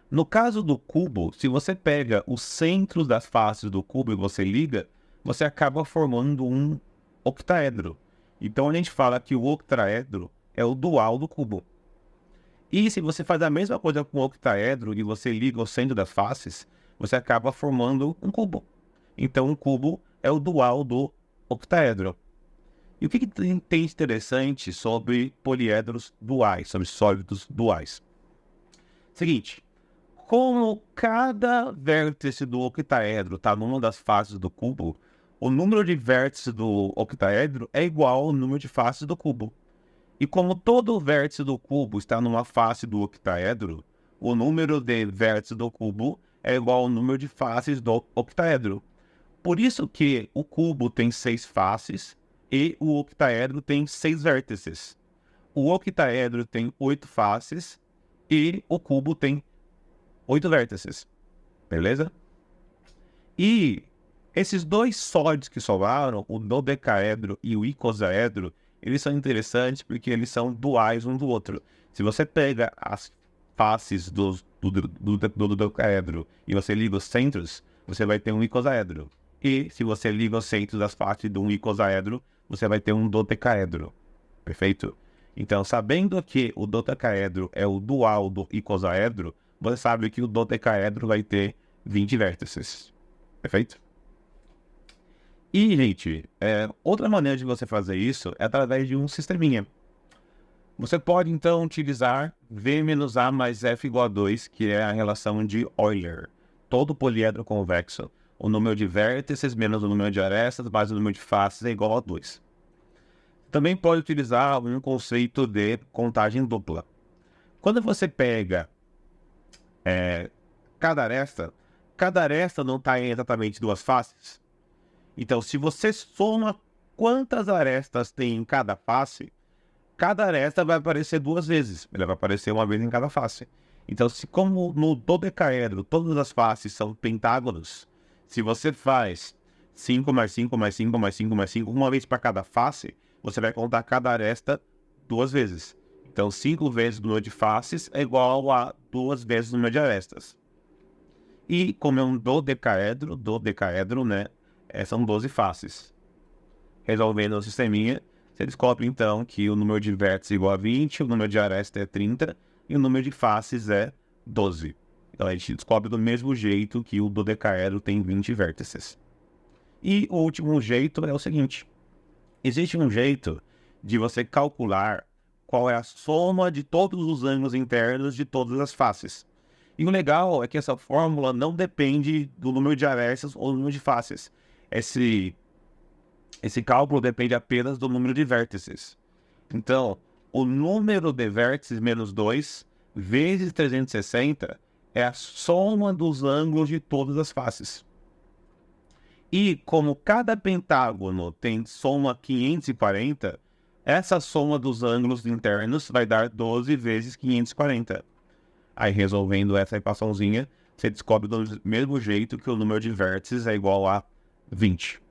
No caso do cubo, se você pega os centros das faces do cubo e você liga, você acaba formando um octaedro. Então a gente fala que o octaedro é o dual do cubo. E se você faz a mesma coisa com o octaedro e você liga o centro das faces, você acaba formando um cubo. Então um cubo é o dual do octaedro. E o que tem de interessante sobre poliedros duais, sobre sólidos duais? Seguinte, como cada vértice do octaedro está numa das faces do cubo, o número de vértices do octaedro é igual ao número de faces do cubo. E como todo vértice do cubo está numa face do octaedro, o número de vértices do cubo é igual ao número de faces do octaedro. Por isso que o cubo tem 6 faces e o octaedro tem 6 vértices. O octaedro tem 8 faces e o cubo tem 8 vértices. Beleza? E esses dois sólidos que sobraram, o dodecaedro e o icosaedro, eles são interessantes porque eles são duais um do outro. Se você pega as faces do dodecaedro e você liga os centros, você vai ter um icosaedro. E se você liga os centros das faces de um icosaedro, você vai ter um dodecaedro. Perfeito? Então, sabendo que o dodecaedro é o dual do icosaedro, você sabe que o dodecaedro vai ter 20 vértices. Perfeito? E, gente, outra maneira de você fazer isso é através de um sisteminha. Você pode, então, utilizar V menos A mais F igual a 2, que é a relação de Euler. Todo poliedro convexo, o número de vértices menos o número de arestas mais o número de faces é igual a 2. Também pode utilizar um conceito de contagem dupla. Quando você pega cada aresta não está em exatamente 2 faces. Então, se você soma quantas arestas tem em cada face, cada aresta vai aparecer 2 vezes. Ela vai aparecer uma vez em cada face. Então, como no dodecaedro todas as faces são pentágonos, se você faz 5 mais 5 mais 5 mais 5 mais 5, uma vez para cada face, você vai contar cada aresta 2 vezes. Então, 5 vezes o número de faces é igual a 2 vezes o número de arestas. E como é um dodecaedro, né? São 12 faces. Resolvendo o sisteminha, você descobre então que o número de vértices é igual a 20, o número de arestas é 30 e o número de faces é 12. Então a gente descobre do mesmo jeito que o dodecaedro tem 20 vértices. E o último jeito é o seguinte: existe um jeito de você calcular qual é a soma de todos os ângulos internos de todas as faces. E o legal é que essa fórmula não depende do número de arestas ou do número de faces. Esse cálculo depende apenas do número de vértices. Então, o número de vértices menos 2 vezes 360 é a soma dos ângulos de todas as faces. E como cada pentágono tem soma 540, essa soma dos ângulos internos vai dar 12 vezes 540. Aí, resolvendo essa equaçãozinha, você descobre do mesmo jeito que o número de vértices é igual a 20.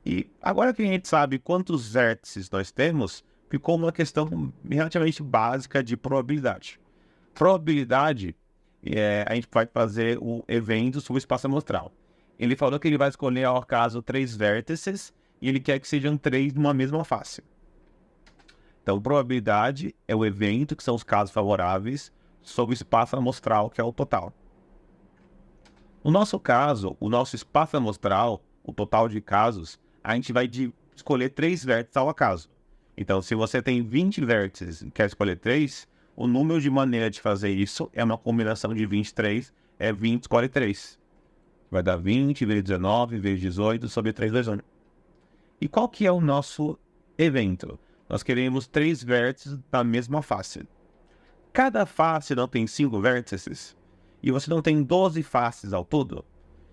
E agora que a gente sabe quantos vértices nós temos, ficou uma questão relativamente básica de probabilidade. Probabilidade, a gente vai fazer o evento sobre o espaço amostral. Ele falou que ele vai escolher, ao caso, 3 vértices e ele quer que sejam 3 numa mesma face. Então, probabilidade é o evento, que são os casos favoráveis, sobre o espaço amostral, que é o total. No nosso caso, o nosso espaço amostral, o total de casos, a gente vai escolher 3 vértices ao acaso. Então, se você tem 20 vértices e quer escolher 3, o número de maneira de fazer isso é uma combinação de 23, 20 escolhe 3. Vai dar 20 vezes 19 vezes 18 sobre 3 vezes 1. E qual que é o nosso evento? Nós queremos 3 vértices da mesma face. Cada face não tem 5 vértices, e você não tem 12 faces ao todo.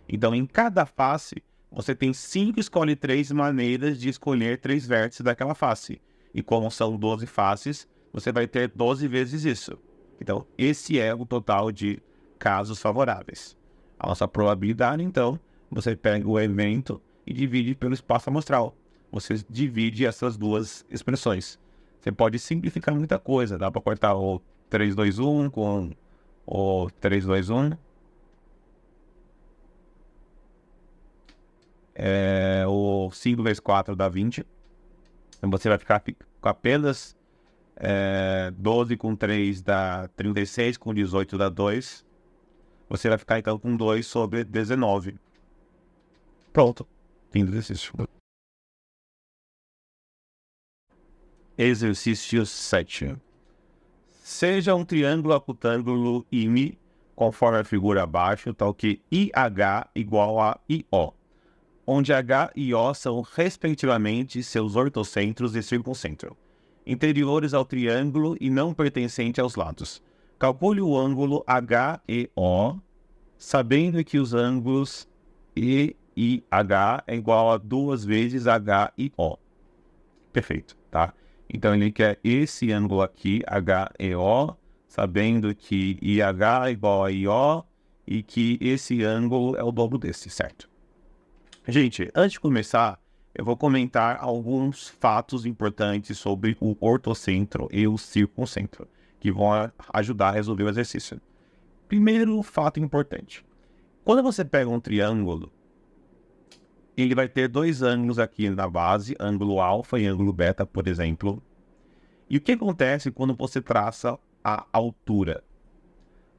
Então, em cada face, você tem 5 escolhe 3 maneiras de escolher 3 vértices daquela face. E como são 12 faces, você vai ter 12 vezes isso. Então, esse é o total de casos favoráveis. A nossa probabilidade, então, você pega o evento e divide pelo espaço amostral. Você divide essas duas expressões. Você pode simplificar muita coisa. Dá para cortar o 3, 2, 1 com o 3, 2, 1. O 5 vezes 4 dá 20. Então você vai ficar com apenas 12 com 3 dá 36, com 18 dá 2. Você vai ficar então com 2 sobre 19. Pronto. Fim do exercício. Exercício 7. Seja um triângulo acutângulo IME, conforme a figura abaixo, tal que IH igual a IO, onde H e O são, respectivamente, seus ortocentros e circuncentro, interiores ao triângulo e não pertencente aos lados. Calcule o ângulo HEO, sabendo que os ângulos EIH é igual a 2 vezes HIO. Perfeito, tá? Então, ele quer esse ângulo aqui, HEO, sabendo que IH é igual a IO e que esse ângulo é o dobro desse, certo? Gente, antes de começar, eu vou comentar alguns fatos importantes sobre o ortocentro e o circuncentro, que vão ajudar a resolver o exercício. Primeiro fato importante. Quando você pega um triângulo, ele vai ter 2 ângulos aqui na base, ângulo alfa e ângulo beta, por exemplo. E o que acontece quando você traça a altura?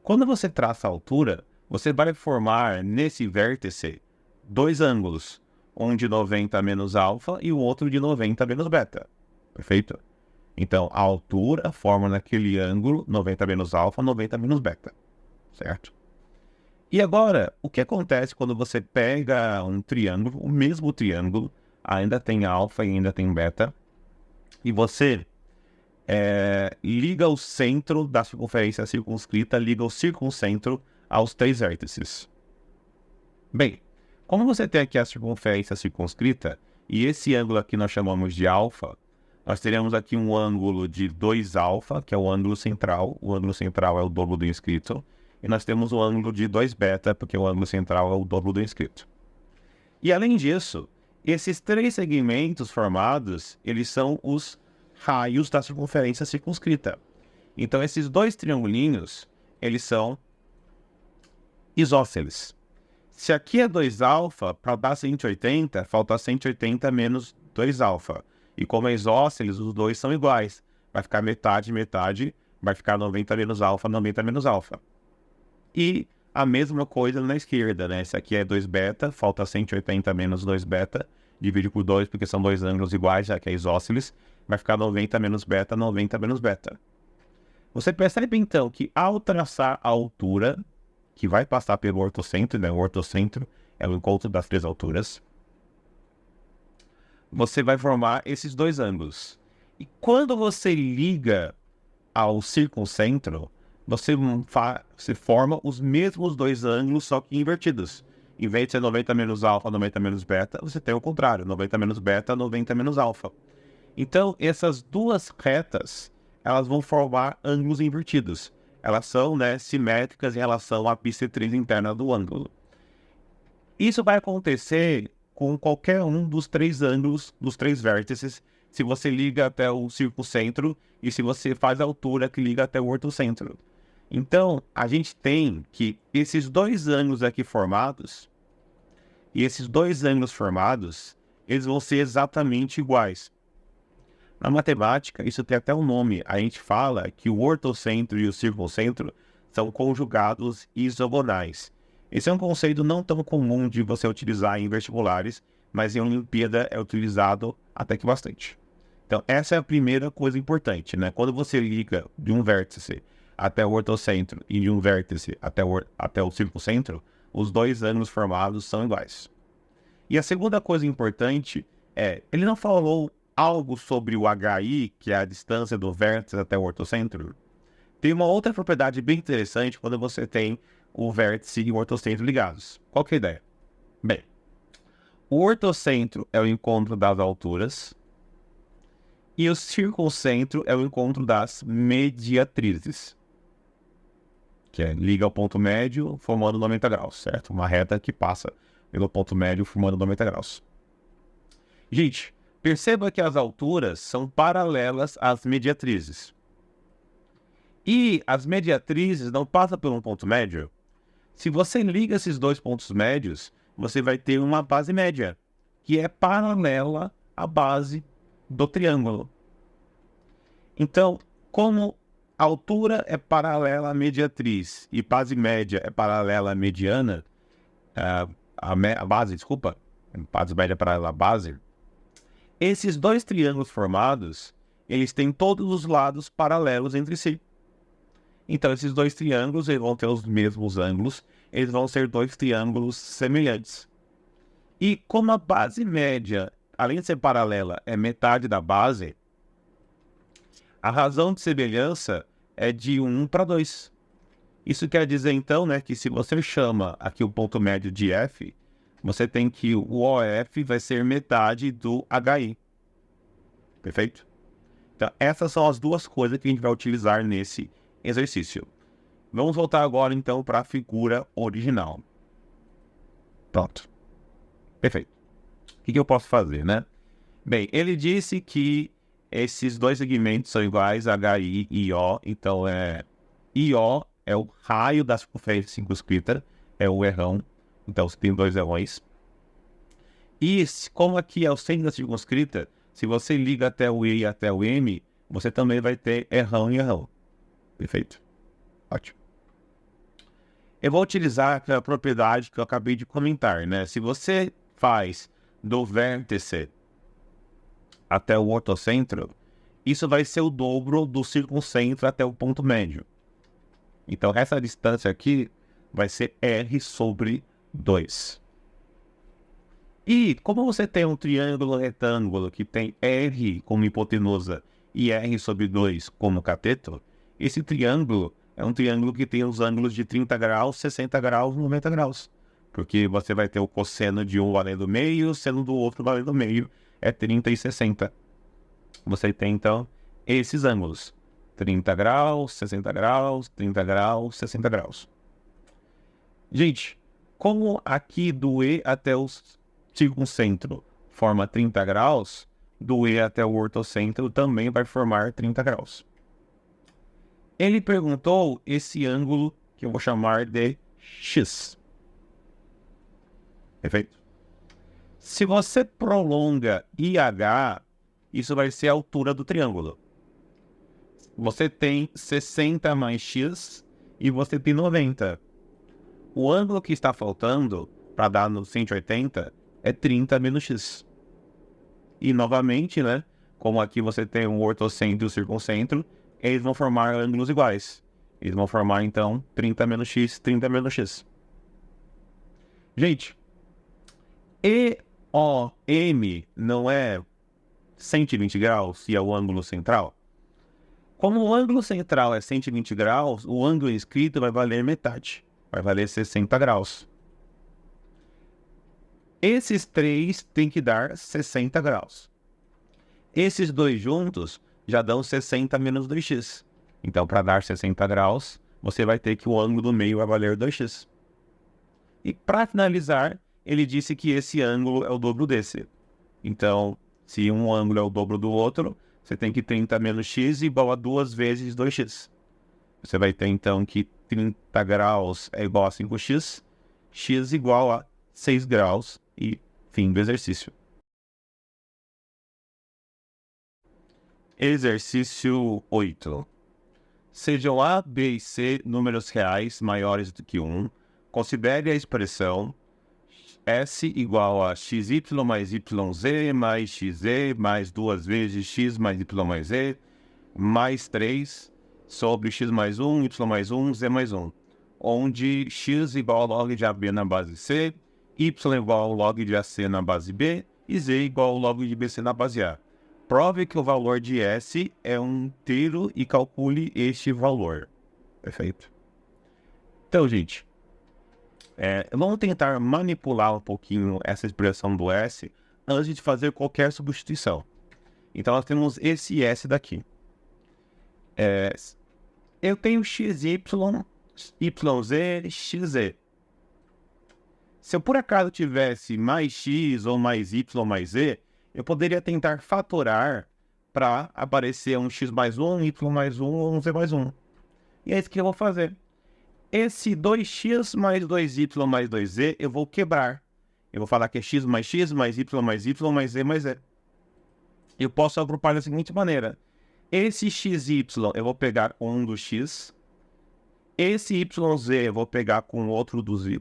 Quando você traça a altura, você vai formar nesse vértice 2 ângulos, um de 90 menos alfa e o outro de 90 menos beta. Perfeito? Então, a altura forma naquele ângulo 90 menos alfa, 90 menos beta. Certo? E agora, o que acontece quando você pega um triângulo, o mesmo triângulo, ainda tem alfa e ainda tem beta, e você liga o centro da circunferência circunscrita, liga o circuncentro aos 3 vértices. Bem, como você tem aqui a circunferência circunscrita, e esse ângulo aqui nós chamamos de alfa, nós teremos aqui um ângulo de 2 alfa, que é o ângulo central é o dobro do inscrito, e nós temos o ângulo de 2 beta, porque o ângulo central é o dobro do inscrito. E além disso, esses 3 segmentos formados, eles são os raios da circunferência circunscrita. Então, esses 2 triangulinhos, eles são isósceles. Se aqui é 2 alfa, para dar 180, falta 180 menos 2 alfa. E como é isósceles, os dois são iguais. Vai ficar metade, metade, vai ficar 90 menos alfa, 90 menos alfa. E a mesma coisa na esquerda, né? Esse aqui é 2 beta, falta 180 menos 2 beta, divide por 2 porque são 2 ângulos iguais, já que é isósceles, vai ficar 90 menos beta, 90 menos beta. Você percebe então que ao traçar a altura, que vai passar pelo ortocentro, né? O ortocentro é o encontro das 3 alturas, você vai formar esses 2 ângulos. E quando você liga ao circuncentro, você forma os mesmos dois ângulos, só que invertidos. Em vez de ser 90 menos alfa, 90 menos beta, você tem o contrário, 90 menos beta, 90 menos alfa. Então, essas duas retas, elas vão formar ângulos invertidos. Elas são, né, simétricas em relação à bissetriz interna do ângulo. Isso vai acontecer com qualquer um dos três ângulos, dos três vértices, se você liga até o circuncentro e se você faz a altura que liga até o ortocentro. Então, a gente tem que esses dois ângulos aqui formados, e esses dois ângulos formados, eles vão ser exatamente iguais. Na matemática, isso tem até um nome. A gente fala que o ortocentro e o circuncentro são conjugados isogonais. Esse é um conceito não tão comum de você utilizar em vestibulares, mas em Olimpíada é utilizado até que bastante. Então, essa é a primeira coisa importante, né? Quando você liga de um vértice até o ortocentro e de um vértice até o circuncentro, os dois ângulos formados são iguais. E a segunda coisa importante é, ele não falou algo sobre o HI, que é a distância do vértice até o ortocentro? Tem uma outra propriedade bem interessante quando você tem o vértice e o ortocentro ligados. Qual que é a ideia? Bem, o ortocentro é o encontro das alturas e o circuncentro é o encontro das mediatrizes, que liga ao ponto médio formando 90 graus, certo? Uma reta que passa pelo ponto médio formando 90 graus. Gente, perceba que as alturas são paralelas às mediatrizes. E as mediatrizes não passam por um ponto médio. Se você liga esses dois pontos médios, você vai ter uma base média, que é paralela à base do triângulo. Então, como a altura é paralela à mediatriz e base média é paralela à mediana, a base média é paralela à base, esses dois triângulos formados, eles têm todos os lados paralelos entre si. Então, esses dois triângulos eles vão ter os mesmos ângulos, eles vão ser dois triângulos semelhantes. E como a base média, além de ser paralela, é metade da base, a razão de semelhança é de 1 para 2. Isso quer dizer, então, né, que se você chama aqui o ponto médio de F, você tem que o OF vai ser metade do HI. Perfeito? Então, essas são as duas coisas que a gente vai utilizar nesse exercício. Vamos voltar agora, então, para a figura original. Pronto. Perfeito. O que eu posso fazer, né? Bem, ele disse que esses dois segmentos são iguais, HI e IO. Então, IO é o raio da circunferência circunscrita, é o errão. Então, você tem dois errões. E como aqui é o centro da circunscrita, se você liga até o E e até o M, você também vai ter errão e errão. Perfeito? Ótimo. Eu vou utilizar aquela propriedade que eu acabei de comentar, né? Se você faz do vértice até o ortocentro, isso vai ser o dobro do circuncentro até o ponto médio. Então, essa distância aqui vai ser R sobre 2. E como você tem um triângulo retângulo que tem R como hipotenusa e R sobre 2 como cateto, esse triângulo é um triângulo que tem os ângulos de 30 graus, 60 graus, 90 graus. Porque você vai ter o cosseno de um valendo meio, seno do outro valendo meio, é 30 e 60. Você tem, então, esses ângulos. 30 graus, 60 graus, 30 graus, 60 graus. Gente, como aqui do E até o circuncentro forma 30 graus, do E até o ortocentro também vai formar 30 graus. Ele perguntou esse ângulo que eu vou chamar de X. Perfeito? Se você prolonga IH, isso vai ser a altura do triângulo. Você tem 60 mais X e você tem 90. O ângulo que está faltando para dar no 180 é 30 menos X. E novamente, né? Como aqui você tem o ortocentro e o circuncentro, eles vão formar ângulos iguais. Eles vão formar, então, 30 menos X, 30 menos X. Gente, EOM não é 120 graus e é o ângulo central? Como o ângulo central é 120 graus, o ângulo escrito vai valer metade. Vai valer 60 graus. Esses três têm que dar 60 graus. Esses dois juntos já dão 60 menos 2x. Então, para dar 60 graus, você vai ter que o ângulo do meio vai valer 2x. E para finalizar, ele disse que esse ângulo é o dobro desse. Então, se um ângulo é o dobro do outro, você tem que 30 menos x igual a 2 vezes 2x. Você vai ter, então, que 30 graus é igual a 5x, x igual a 6 graus e fim do exercício. Exercício 8. Sejam A, B e C números reais maiores do que 1. Considere a expressão S igual a xy mais yz mais xe mais 2 vezes x mais y mais z mais 3 sobre x mais 1, y mais 1, z mais 1, onde x igual ao log de AB na base C, y igual ao log de AC na base B e z igual ao log de BC na base A. Prove que o valor de S é um inteiro e calcule este valor. Perfeito. Então, gente, vamos tentar manipular um pouquinho essa expressão do S antes de fazer qualquer substituição. Então, nós temos esse S daqui. Eu tenho XY, YZ, XZ. Se eu por acaso tivesse mais X ou mais Y mais Z, eu poderia tentar fatorar para aparecer um X mais 1, Y mais 1 ou um Z mais 1. E é isso que eu vou fazer. Esse 2x mais 2y mais 2z eu vou quebrar. Eu vou falar que é x mais y mais z mais z. Eu posso agrupar da seguinte maneira. Esse xy eu vou pegar com um dos x. Esse yz eu vou pegar com outro dos y.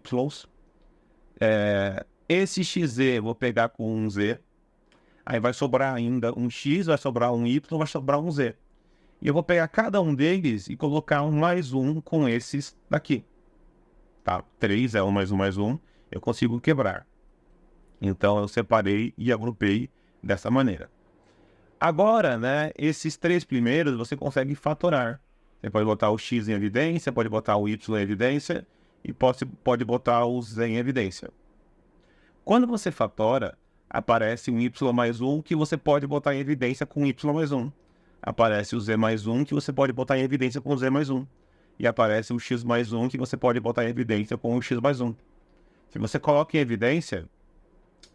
Esse xz eu vou pegar com um z. Aí vai sobrar ainda um x, vai sobrar um y, vai sobrar um z. E eu vou pegar cada um deles e colocar um mais um com esses daqui. Tá? 3 é um mais um. Eu consigo quebrar. Então, eu separei e agrupei dessa maneira. Agora, né, esses três primeiros você consegue fatorar. Você pode botar o x em evidência, pode botar o y em evidência e pode botar o z em evidência. Quando você fatora, aparece um y mais 1 que você pode botar em evidência com y mais 1. Aparece o z mais 1 que você pode botar em evidência com o z mais 1. E aparece o x mais 1 que você pode botar em evidência com o x mais 1. Se você coloca em evidência,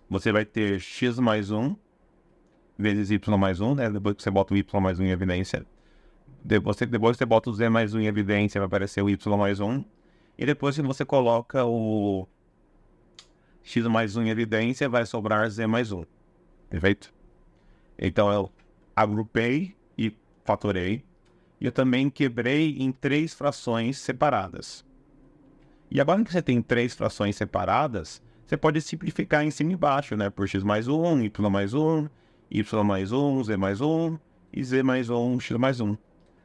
você vai ter x mais 1 vezes y mais 1, né? Depois que você bota o y mais 1 em evidência. Depois você bota o z mais 1 em evidência, vai aparecer o y mais 1. E depois, se você coloca o x mais 1 em evidência, vai sobrar z mais 1. Perfeito? Então, eu agrupei e fatorei. E eu também quebrei em três frações separadas. E agora que você tem três frações separadas, você pode simplificar em cima e embaixo, né? Por x mais 1, y mais 1, y mais 1, z mais 1 e z mais 1, x mais 1.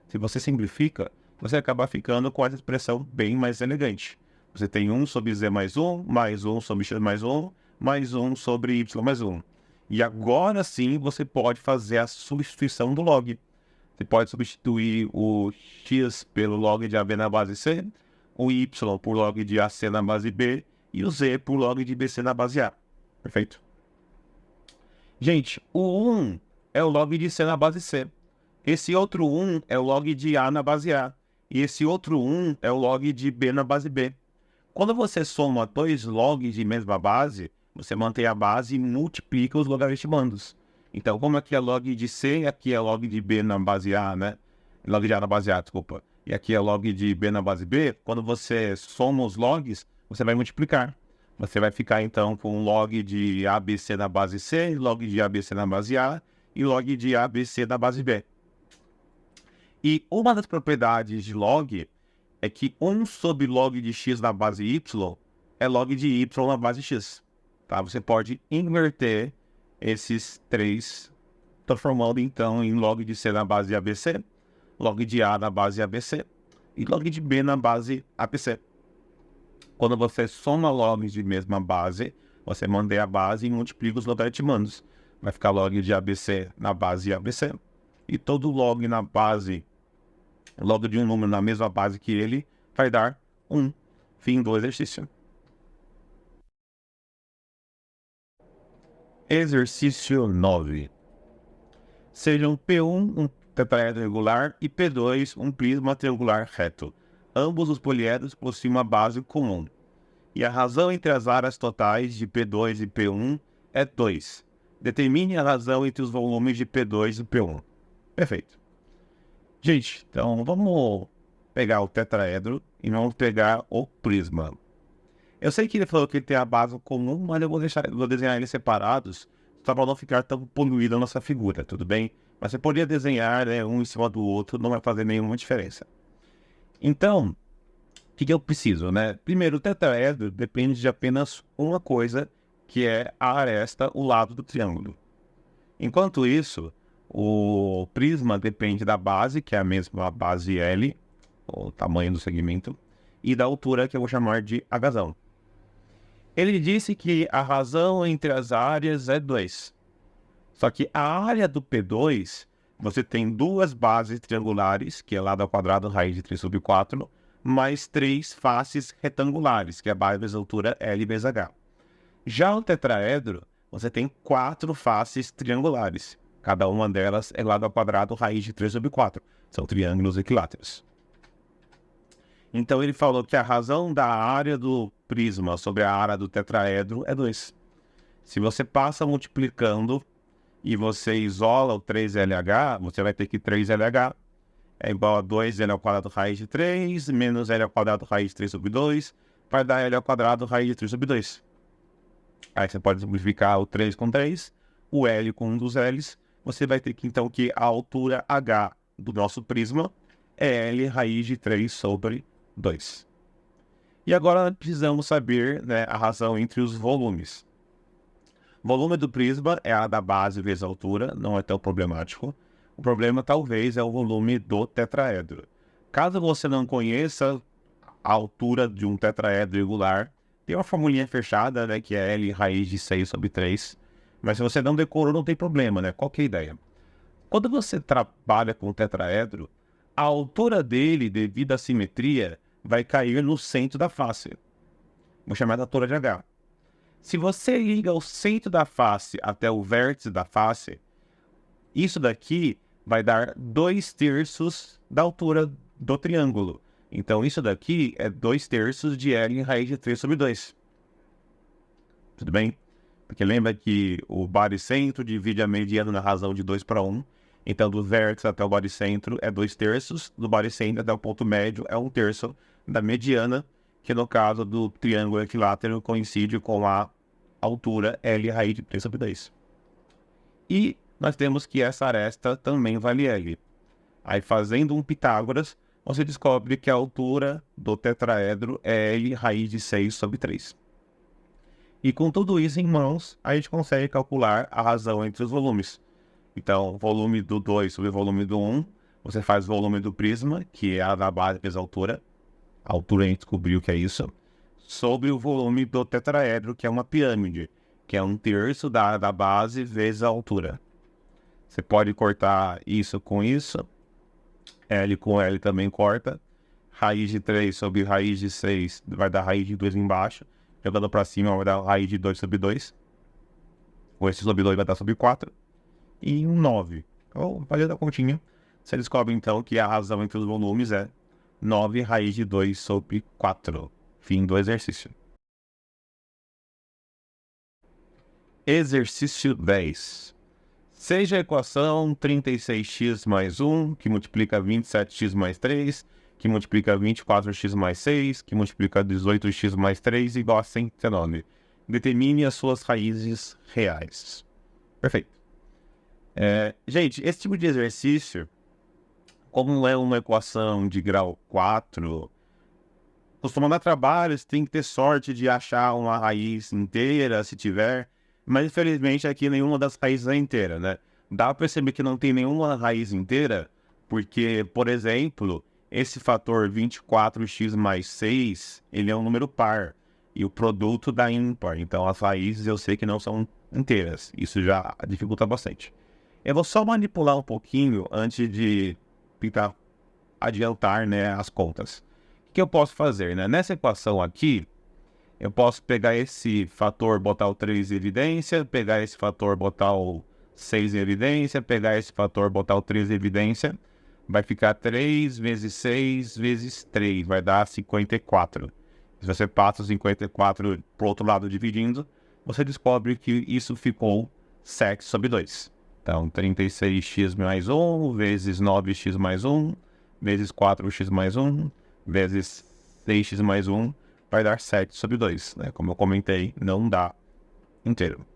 Se você simplifica, você acaba ficando com essa expressão bem mais elegante. Você tem 1 sobre z mais 1 sobre x mais 1, mais 1 sobre y mais 1. E agora sim você pode fazer a substituição do log. Você pode substituir o x pelo log de AB na base C, o y por log de AC na base B e o z por log de BC na base A. Perfeito? Gente, o 1 é o log de C na base C. Esse outro 1 é o log de A na base A. E esse outro 1 é o log de B na base B. Quando você soma dois logs de mesma base, você mantém a base e multiplica os logaritmandos. Então, como aqui é log de C, aqui é log de B na base A, né? Log de A na base A, desculpa. E aqui é log de B na base B. Quando você soma os logs, você vai multiplicar. Você vai ficar, então, com log de ABC na base C, log de ABC na base A e log de ABC na base B. E uma das propriedades de log é que 1 sobre log de x na base y é log de y na base x. Tá? Você pode inverter esses três, transformando então em log de C na base ABC, log de A na base ABC e log de B na base ABC. Quando você soma logs de mesma base, você mantém a base e multiplica os logaritmandos. vai ficar log de ABC na base ABC. E todo log na base, log de um número na mesma base que ele, vai dar 1. Fim do exercício. Exercício 9. Sejam P1 um tetraedro regular e P2 um prisma triangular reto. Ambos os poliedros possuem uma base comum. E a razão entre as áreas totais de P2 e P1 é 2. Determine a razão entre os volumes de P2 e P1. Perfeito. Gente, então vamos pegar o tetraedro e vamos pegar o prisma. Eu sei que ele falou que ele tem a base comum, mas eu vou desenhar eles separados, só para não ficar tão poluída a nossa figura, tudo bem? Mas você poderia desenhar, né, um em cima do outro, não vai fazer nenhuma diferença. Então, o que eu preciso, né? Primeiro, o tetraedro depende de apenas uma coisa, que é a aresta, o lado do triângulo. Enquanto isso, o prisma depende da base, que é a mesma base L, o tamanho do segmento, e da altura, que eu vou chamar de a razão. Ele disse que a razão entre as áreas é 2. Só que a área do P2, você tem duas bases triangulares, que é lado ao quadrado, raiz de 3 sobre 4, mais 3 faces retangulares, que é a base vezes a altura L vezes H. Já o tetraedro, você tem 4 faces triangulares. Cada uma delas é lado ao quadrado, raiz de 3 sobre 4. São triângulos equiláteros. Então ele falou que a razão da área do prisma sobre a área do tetraedro é 2. Se você passa multiplicando e você isola o 3LH, você vai ter que 3LH é igual a 2L ao quadrado raiz de 3, menos L ao quadrado raiz de 3 sobre 2, vai dar L ao quadrado raiz de 3 sobre 2. Aí você pode simplificar o 3 com 3, o L com um dos L's, você vai ter que então que a altura H do nosso prisma é L raiz de 3 sobre 2. E agora precisamos saber, né, a razão entre os volumes. O volume do prisma é a da base vezes a altura, não é tão problemático. O problema talvez é o volume do tetraedro. Caso você não conheça a altura de um tetraedro regular, tem uma formulinha fechada, né, que é L raiz de 6 sobre 3. Mas se você não decorou, não tem problema, né? Qual que é a ideia? Quando você trabalha com o tetraedro, a altura dele, devido à simetria, vai cair no centro da face. Vou chamar de altura de H. Se você liga o centro da face até o vértice da face, isso daqui vai dar 2/3 da altura do triângulo. Então, isso daqui é 2/3 de L raiz de 3 sobre 2. Tudo bem? Porque lembra que o baricentro divide a mediana na razão de 2 para 1. Então, do vértice até o baricentro é 2/3, do baricentro até o ponto médio é 1/3 da mediana, que no caso do triângulo equilátero coincide com a altura L raiz de 3 sobre 2. E nós temos que essa aresta também vale L. Aí, fazendo um Pitágoras, você descobre que a altura do tetraedro é L raiz de 6 sobre 3. E com tudo isso em mãos, a gente consegue calcular a razão entre os volumes. Então, volume do 2 sobre volume do 1, você faz o volume do prisma, que é a da base vezes a altura. A altura a gente descobriu que é isso. Sobre o volume do tetraedro, que é uma pirâmide, que é 1/3 da base vezes a altura. Você pode cortar isso com isso. L com L também corta. Raiz de 3 sobre raiz de 6 vai dar raiz de 2 embaixo. Jogando para cima vai dar raiz de 2 sobre 2. Ou esse sobre 2 vai dar sobre 4. E um 9. Então, fazendo a continha, você descobre então que a razão entre os volumes é 9 raiz de 2 sobre 4. Fim do exercício. Exercício 10. Seja a equação 36x mais 1, que multiplica 27x mais 3, que multiplica 24x mais 6, que multiplica 18x mais 3, igual a 119. Determine as suas raízes reais. Perfeito. Gente, esse tipo de exercício, como é uma equação de grau 4, costuma dar trabalho, você tem que ter sorte de achar uma raiz inteira, se tiver. Mas, infelizmente, aqui nenhuma das raízes é inteira, né? Dá para perceber que não tem nenhuma raiz inteira, porque, por exemplo, esse fator 24x mais 6, ele é um número par, e o produto dá ímpar. Então, as raízes eu sei que não são inteiras. Isso já dificulta bastante. Eu vou só manipular um pouquinho antes de tentar adiantar, né, as contas. O que eu posso fazer, né? Nessa equação aqui, eu posso pegar esse fator, botar o 3 em evidência, pegar esse fator, botar o 6 em evidência, pegar esse fator, botar o 3 em evidência. Vai ficar 3 vezes 6 vezes 3, vai dar 54. Se você passa o 54 para o outro lado dividindo, você descobre que isso ficou 7 sobre 2. Então, 36x mais 1 vezes 9x mais 1 vezes 4x mais 1 vezes 6x mais 1 vai dar 7 sobre 2. Né? Como eu comentei, não dá inteiro.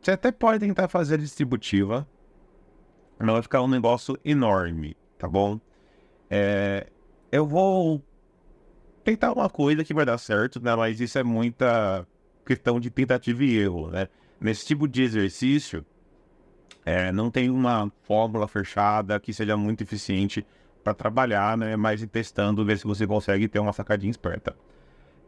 Você até pode tentar fazer a distributiva, mas vai ficar um negócio enorme, tá bom? Eu vou tentar uma coisa que vai dar certo, né? Mas isso é muita questão de tentativa e erro, né? Nesse tipo de exercício, não tem uma fórmula fechada que seja muito eficiente para trabalhar, né? Mas ir testando, ver se você consegue ter uma sacadinha esperta.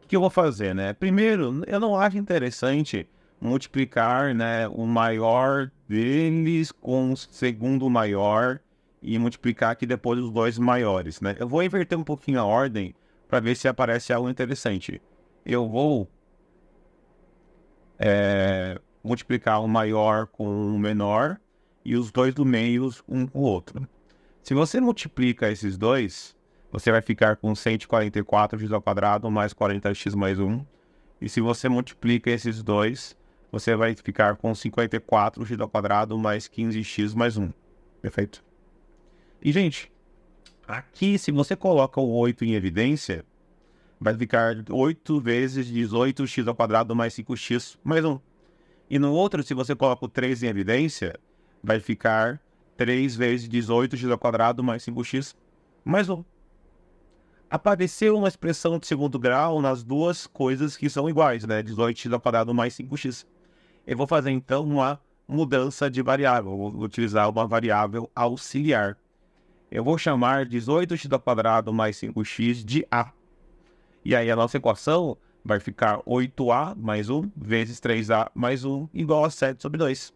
O que eu vou fazer, né? Primeiro, eu não acho interessante multiplicar, né, o maior deles com o segundo maior e multiplicar aqui depois os dois maiores, né? Eu vou inverter um pouquinho a ordem para ver se aparece algo interessante. Eu vou multiplicar o maior com o menor e os dois do meio um com o outro. Se você multiplica esses dois, você vai ficar com 144x ao quadrado mais 40x mais 1. E se você multiplica esses dois, você vai ficar com 54x ao quadrado mais 15x mais 1. Perfeito? E, gente, aqui se você coloca o 8 em evidência, vai ficar 8 vezes 18x ao quadrado mais 5x mais 1. E no outro, se você coloca o 3 em evidência, vai ficar 3 vezes 18x ao quadrado mais 5x mais 1. Apareceu uma expressão de segundo grau nas duas coisas que são iguais, né? 18x ao quadrado mais 5x. Eu vou fazer, então, uma mudança de variável. Vou utilizar uma variável auxiliar. Eu vou chamar 18x ao quadrado mais 5x de A. E aí a nossa equação vai ficar 8A mais 1 vezes 3A mais 1 igual a 7 sobre 2.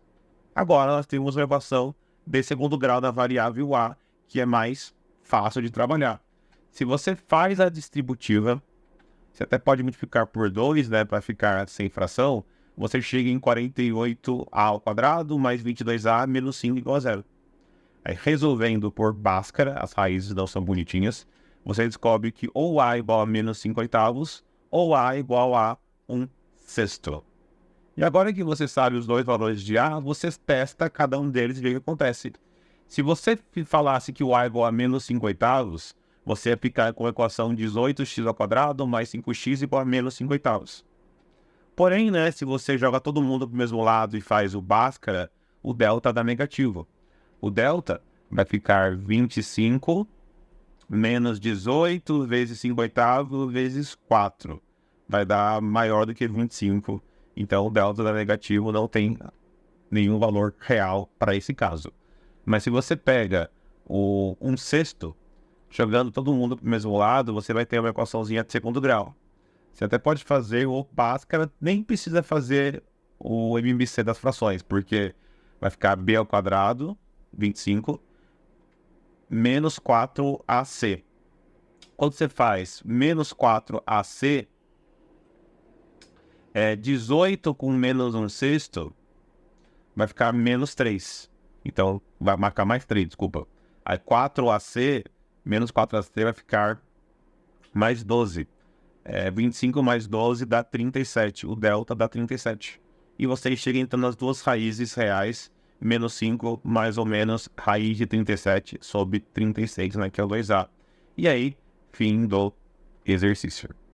Agora nós temos uma equação de segundo grau da variável A, que é mais fácil de trabalhar. Se você faz a distributiva, você até pode multiplicar por 2, né, para ficar sem fração, você chega em 48A ao quadrado mais 22A menos 5 igual a 0. Aí, resolvendo por Bhaskara, as raízes não são bonitinhas, você descobre que ou A igual a menos 5 oitavos, ou A igual a 1 sexto. E agora que você sabe os dois valores de A, você testa cada um deles e vê o que acontece. Se você falasse que o A igual a menos 5 oitavos, você ia ficar com a equação 18x ao quadrado mais 5x igual a menos 5 oitavos. Porém, né, se você joga todo mundo para o mesmo lado e faz o Bhaskara, o delta dá negativo. O delta vai ficar 25 menos 18 vezes 5 oitavos vezes 4. Vai dar maior do que 25. Então, o delta dá negativo, não tem nenhum valor real para esse caso. Mas se você pega o 1 sexto, jogando todo mundo para o mesmo lado, você vai ter uma equaçãozinha de segundo grau. Você até pode fazer o Bhaskara, nem precisa fazer o MMC das frações, porque vai ficar B ao quadrado, 25, menos 4AC. Quando você faz menos 4AC, 18 com menos 1 sexto, vai ficar menos 3. Então, vai marcar mais 3, desculpa. Aí 4AC, menos 4AC vai ficar mais 12. 25 mais 12 dá 37. O delta dá 37. E você chega então nas duas raízes reais, menos 5 mais ou menos raiz de 37 sobre 36, né, que é o 2A. E aí, fim do exercício.